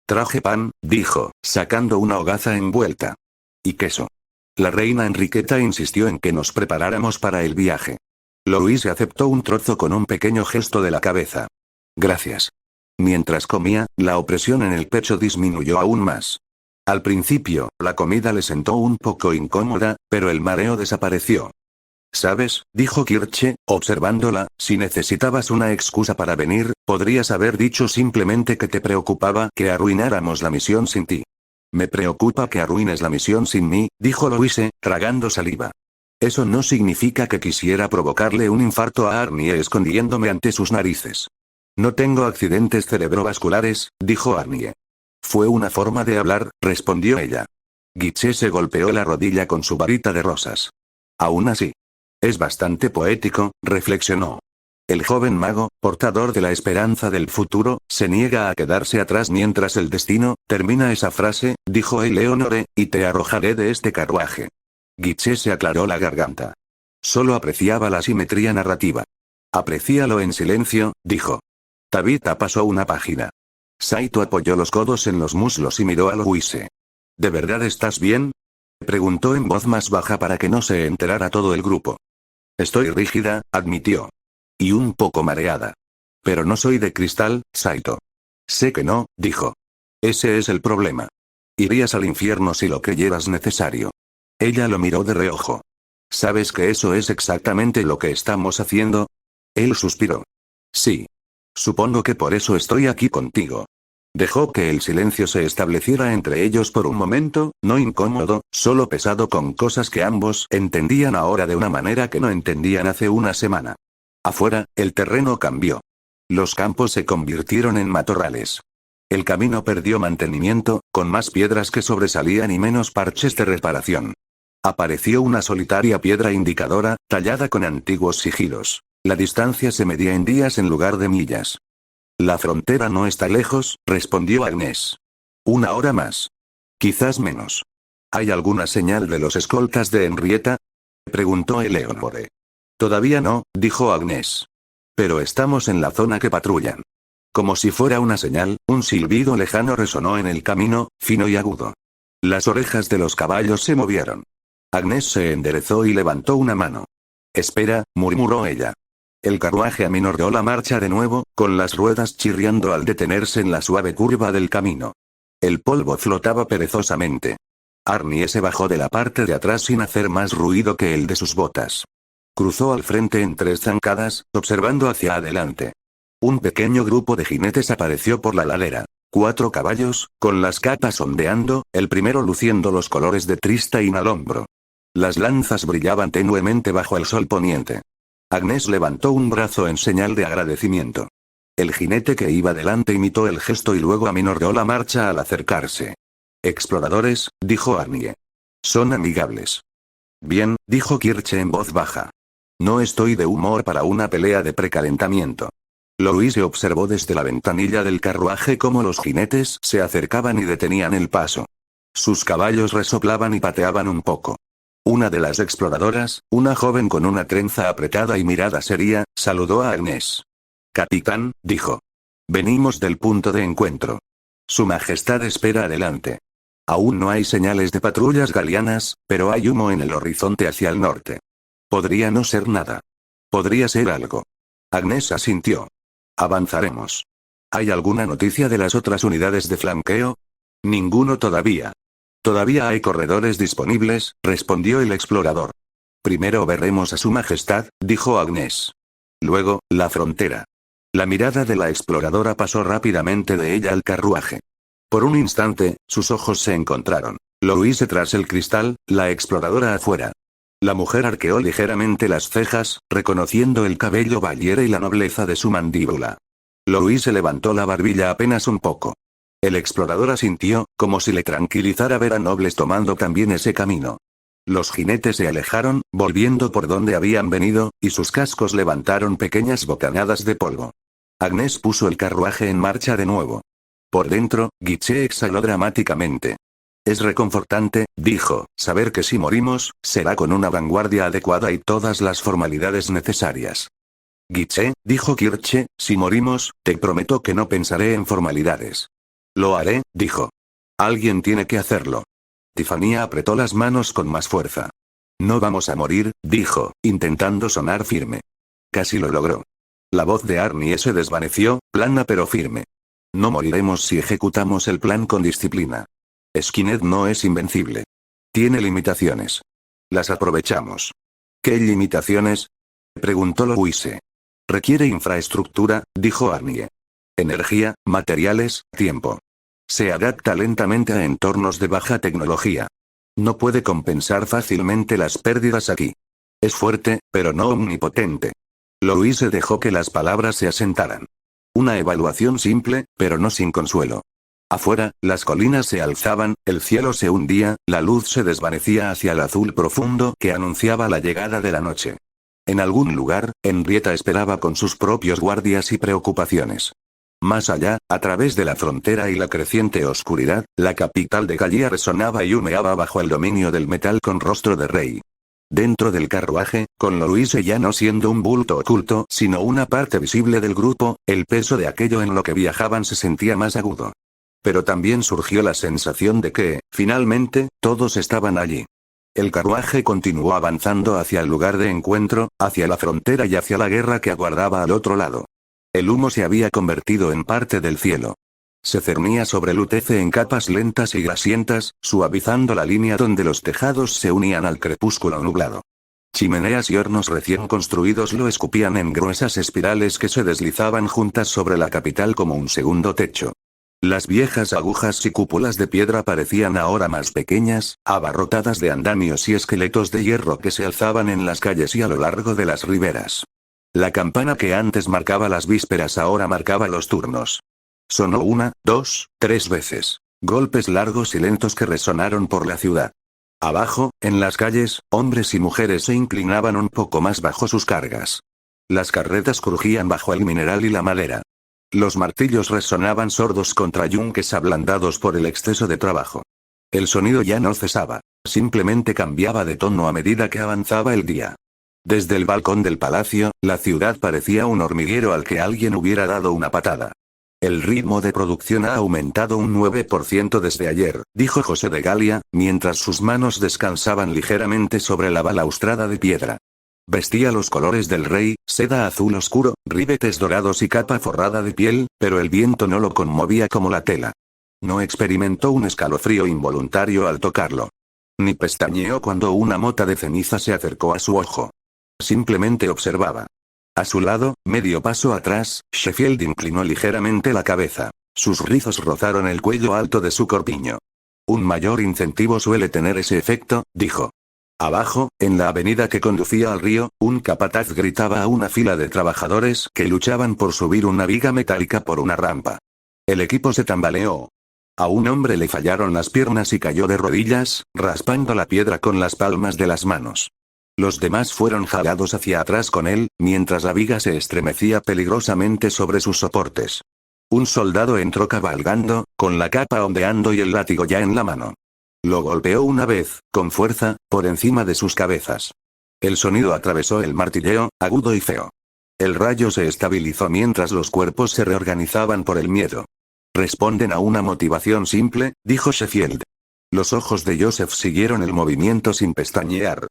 Traje pan, dijo, sacando una hogaza envuelta. Y queso. La reina Enriqueta insistió en que nos preparáramos para el viaje. Louise aceptó un trozo con un pequeño gesto de la cabeza. Gracias. Mientras comía, la opresión en el pecho disminuyó aún más. Al principio, la comida le sentó un poco incómoda, pero el mareo desapareció. ¿Sabes?, dijo Kirche, observándola, si necesitabas una excusa para venir, podrías haber dicho simplemente que te preocupaba que arruináramos la misión sin ti. Me preocupa que arruines la misión sin mí, dijo Louise, tragando saliva. Eso no significa que quisiera provocarle un infarto a Arnie escondiéndome ante sus narices. No tengo accidentes cerebrovasculares, dijo Arnie. Fue una forma de hablar, respondió ella. Guiche se golpeó la rodilla con su varita de rosas. Aún así. Es bastante poético, reflexionó. El joven mago, portador de la esperanza del futuro, se niega a quedarse atrás mientras el destino, termina esa frase, dijo Eleonore, y te arrojaré de este carruaje. Guiche se aclaró la garganta. Solo apreciaba la simetría narrativa. Aprecíalo en silencio, dijo. Tabitha pasó una página. Saito apoyó los codos en los muslos y miró a Louise. ¿De verdad estás bien?, preguntó en voz más baja para que no se enterara todo el grupo. Estoy rígida, admitió. Y un poco mareada. Pero no soy de cristal, Saito. Sé que no, dijo. Ese es el problema. Irías al infierno si lo creyeras necesario. Ella lo miró de reojo. ¿Sabes que eso es exactamente lo que estamos haciendo? Él suspiró. Sí. Supongo que por eso estoy aquí contigo. Dejó que el silencio se estableciera entre ellos por un momento, no incómodo, solo pesado con cosas que ambos entendían ahora de una manera que no entendían hace una semana. Afuera, el terreno cambió. Los campos se convirtieron en matorrales. El camino perdió mantenimiento, con más piedras que sobresalían y menos parches de reparación. Apareció una solitaria piedra indicadora, tallada con antiguos sigilos. La distancia se medía en días en lugar de millas. La frontera no está lejos, respondió Agnes. 1 hora más. Quizás menos. ¿Hay alguna señal de los escoltas de Henrietta?, preguntó Eleonore. Todavía no, dijo Agnes. Pero estamos en la zona que patrullan. Como si fuera una señal, un silbido lejano resonó en el camino, fino y agudo. Las orejas de los caballos se movieron. Agnes se enderezó y levantó una mano. Espera, murmuró ella. El carruaje aminoró la marcha de nuevo, con las ruedas chirriando al detenerse en la suave curva del camino. El polvo flotaba perezosamente. Arnie se bajó de la parte de atrás sin hacer más ruido que el de sus botas. Cruzó al frente en 3 zancadas, observando hacia adelante. Un pequeño grupo de jinetes apareció por la ladera. 4 caballos, con las capas ondeando, el primero luciendo los colores de Tristain al hombro. Las lanzas brillaban tenuemente bajo el sol poniente. Agnes levantó un brazo en señal de agradecimiento. El jinete que iba delante imitó el gesto y luego aminoró la marcha al acercarse. Exploradores, dijo Arnie. Son amigables. Bien, dijo Kirche en voz baja. No estoy de humor para una pelea de precalentamiento. Louise observó desde la ventanilla del carruaje cómo los jinetes se acercaban y detenían el paso. Sus caballos resoplaban y pateaban un poco. Una de las exploradoras, una joven con una trenza apretada y mirada seria, saludó a Agnes. Capitán, dijo. Venimos del punto de encuentro. Su Majestad espera adelante. Aún no hay señales de patrullas galianas, pero hay humo en el horizonte hacia el norte. Podría no ser nada. Podría ser algo. Agnes asintió. Avanzaremos. ¿Hay alguna noticia de las otras unidades de flanqueo? Ninguno todavía. Todavía hay corredores disponibles, respondió el explorador. Primero veremos a su majestad, dijo Agnes. Luego, la frontera. La mirada de la exploradora pasó rápidamente de ella al carruaje. Por un instante, sus ojos se encontraron. Louise tras el cristal, la exploradora afuera. La mujer arqueó ligeramente las cejas, reconociendo el cabello bayere y la nobleza de su mandíbula. Louise levantó la barbilla apenas un poco. El explorador asintió, como si le tranquilizara ver a nobles tomando también ese camino. Los jinetes se alejaron, volviendo por donde habían venido, y sus cascos levantaron pequeñas bocanadas de polvo. Agnes puso el carruaje en marcha de nuevo. Por dentro, Guiche exhaló dramáticamente. Es reconfortante, dijo, saber que si morimos, será con una vanguardia adecuada y todas las formalidades necesarias. Guiche, dijo Kirche, si morimos, te prometo que no pensaré en formalidades. Lo haré, dijo. Alguien tiene que hacerlo. Tiffany apretó las manos con más fuerza. No vamos a morir, dijo, intentando sonar firme. Casi lo logró. La voz de Arnie se desvaneció, plana pero firme. No moriremos si ejecutamos el plan con disciplina. Skynet no es invencible. Tiene limitaciones. Las aprovechamos. ¿Qué limitaciones? Preguntó Louise. Requiere infraestructura, dijo Arnie. Energía, materiales, tiempo. Se adapta lentamente a entornos de baja tecnología. No puede compensar fácilmente las pérdidas aquí. Es fuerte, pero no omnipotente. Louise dejó que las palabras se asentaran. Una evaluación simple, pero no sin consuelo. Afuera, las colinas se alzaban, el cielo se hundía, la luz se desvanecía hacia el azul profundo que anunciaba la llegada de la noche. En algún lugar, Henrietta esperaba con sus propios guardias y preocupaciones. Más allá, a través de la frontera y la creciente oscuridad, la capital de Galia resonaba y humeaba bajo el dominio del metal con rostro de rey. Dentro del carruaje, con Louise ya no siendo un bulto oculto, sino una parte visible del grupo, el peso de aquello en lo que viajaban se sentía más agudo. Pero también surgió la sensación de que, finalmente, todos estaban allí. El carruaje continuó avanzando hacia el lugar de encuentro, hacia la frontera y hacia la guerra que aguardaba al otro lado. El humo se había convertido en parte del cielo. Se cernía sobre el UTC en capas lentas y grasientas, suavizando la línea donde los tejados se unían al crepúsculo nublado. Chimeneas y hornos recién construidos lo escupían en gruesas espirales que se deslizaban juntas sobre la capital como un segundo techo. Las viejas agujas y cúpulas de piedra parecían ahora más pequeñas, abarrotadas de andamios y esqueletos de hierro que se alzaban en las calles y a lo largo de las riberas. La campana que antes marcaba las vísperas ahora marcaba los turnos. Sonó 1, 2, 3 veces. Golpes largos y lentos que resonaron por la ciudad. Abajo, en las calles, hombres y mujeres se inclinaban un poco más bajo sus cargas. Las carretas crujían bajo el mineral y la madera. Los martillos resonaban sordos contra yunques ablandados por el exceso de trabajo. El sonido ya no cesaba, simplemente cambiaba de tono a medida que avanzaba el día. Desde el balcón del palacio, la ciudad parecía un hormiguero al que alguien hubiera dado una patada. El ritmo de producción ha aumentado un 9% desde ayer, dijo José de Galia, mientras sus manos descansaban ligeramente sobre la balaustrada de piedra. Vestía los colores del rey, seda azul oscuro, ribetes dorados y capa forrada de piel, pero el viento no lo conmovía como la tela. No experimentó un escalofrío involuntario al tocarlo. Ni pestañeó cuando una mota de ceniza se acercó a su ojo. Simplemente observaba. A su lado, medio paso atrás, Sheffield inclinó ligeramente la cabeza. Sus rizos rozaron el cuello alto de su corpiño. Un mayor incentivo suele tener ese efecto, dijo. Abajo, en la avenida que conducía al río, un capataz gritaba a una fila de trabajadores que luchaban por subir una viga metálica por una rampa. El equipo se tambaleó. A un hombre le fallaron las piernas y cayó de rodillas, raspando la piedra con las palmas de las manos. Los demás fueron jalados hacia atrás con él, mientras la viga se estremecía peligrosamente sobre sus soportes. Un soldado entró cabalgando, con la capa ondeando y el látigo ya en la mano. Lo golpeó una vez, con fuerza, por encima de sus cabezas. El sonido atravesó el martilleo, agudo y feo. El rayo se estabilizó mientras los cuerpos se reorganizaban por el miedo. Responden a una motivación simple, dijo Sheffield. Los ojos de Joseph siguieron el movimiento sin pestañear.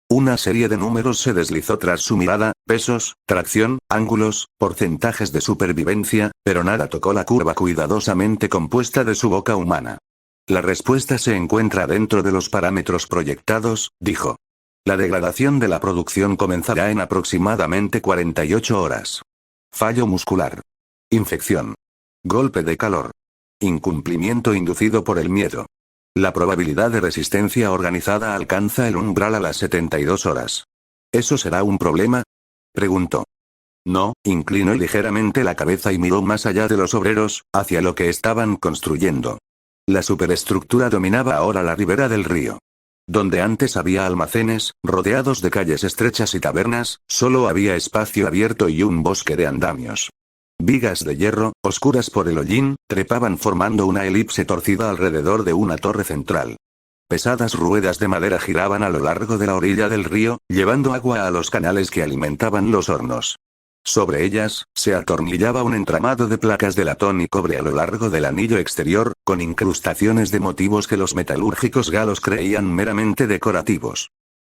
Una serie de números se deslizó tras su mirada, pesos, tracción, ángulos, porcentajes de supervivencia, pero nada tocó la curva cuidadosamente compuesta de su boca humana. La respuesta se encuentra dentro de los parámetros proyectados, dijo. La degradación de la producción comenzará en aproximadamente 48 horas. Fallo muscular. Infección. Golpe de calor. Incumplimiento inducido por el miedo. La probabilidad de resistencia organizada alcanza el umbral a las 72 horas. ¿Eso será un problema? Preguntó. No, inclinó ligeramente la cabeza y miró más allá de los obreros, hacia lo que estaban construyendo. La superestructura dominaba ahora la ribera del río. Donde antes había almacenes, rodeados de calles estrechas y tabernas, solo había espacio abierto y un bosque de andamios. Vigas de hierro, oscuras por el hollín, trepaban formando una elipse torcida alrededor de una torre central. Pesadas ruedas de madera giraban a lo largo de la orilla del río, llevando agua a los canales que alimentaban los hornos. Sobre ellas, se atornillaba un entramado de placas de latón y cobre a lo largo del anillo exterior, con incrustaciones de motivos que los metalúrgicos galos creían meramente decorativos.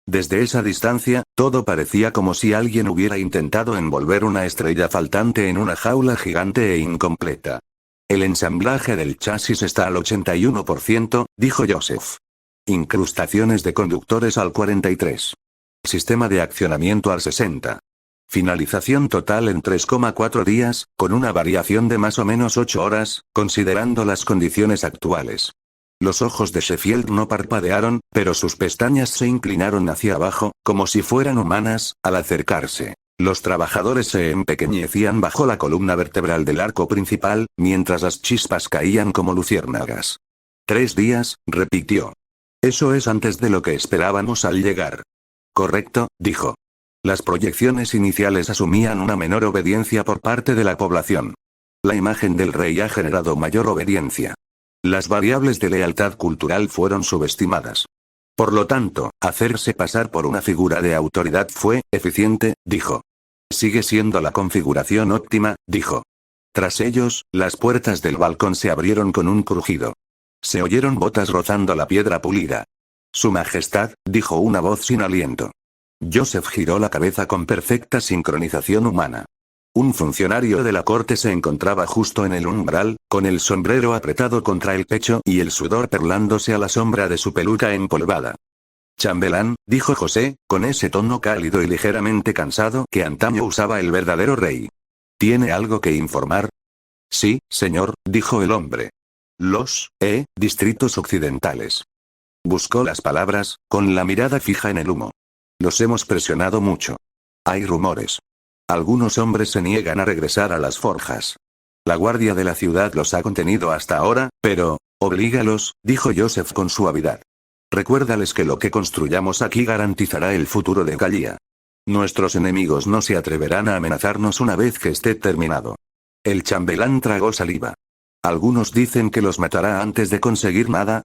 Desde esa distancia, todo parecía como si alguien hubiera intentado envolver una estrella faltante en una jaula gigante e incompleta. El ensamblaje del chasis está al 81%, dijo Joseph. Incrustaciones de conductores al 43%. Sistema de accionamiento al 60%. Finalización total en 3,4 días, con una variación de más o menos 8 horas, considerando las condiciones actuales. Los ojos de Sheffield no parpadearon, pero sus pestañas se inclinaron hacia abajo, como si fueran humanas, al acercarse. Los trabajadores se empequeñecían bajo la columna vertebral del arco principal, mientras las chispas caían como luciérnagas. 3 días, repitió. Eso es antes de lo que esperábamos al llegar. Correcto, dijo. Las proyecciones iniciales asumían una menor obediencia por parte de la población. La imagen del rey ha generado mayor obediencia. Las variables de lealtad cultural fueron subestimadas. Por lo tanto, hacerse pasar por una figura de autoridad fue eficiente, dijo. Sigue siendo la configuración óptima, dijo. Tras ellos, las puertas del balcón se abrieron con un crujido. Se oyeron botas rozando la piedra pulida. Su Majestad, dijo una voz sin aliento. Joseph giró la cabeza con perfecta sincronización humana. Un funcionario de la corte se encontraba justo en el umbral, con el sombrero apretado contra el pecho y el sudor perlándose a la sombra de su peluca empolvada. Chambelán, dijo José, con ese tono cálido y ligeramente cansado que antaño usaba el verdadero rey. ¿Tiene algo que informar? Sí, señor, dijo el hombre. Los, distritos occidentales. Buscó las palabras, con la mirada fija en el humo. Los hemos presionado mucho. Hay rumores. Algunos hombres se niegan a regresar a las forjas. La guardia de la ciudad los ha contenido hasta ahora, pero, oblígalos, dijo Joseph con suavidad. Recuérdales que lo que construyamos aquí garantizará el futuro de Gallia. Nuestros enemigos no se atreverán a amenazarnos una vez que esté terminado. El chambelán tragó saliva. Algunos dicen que los matará antes de conseguir nada,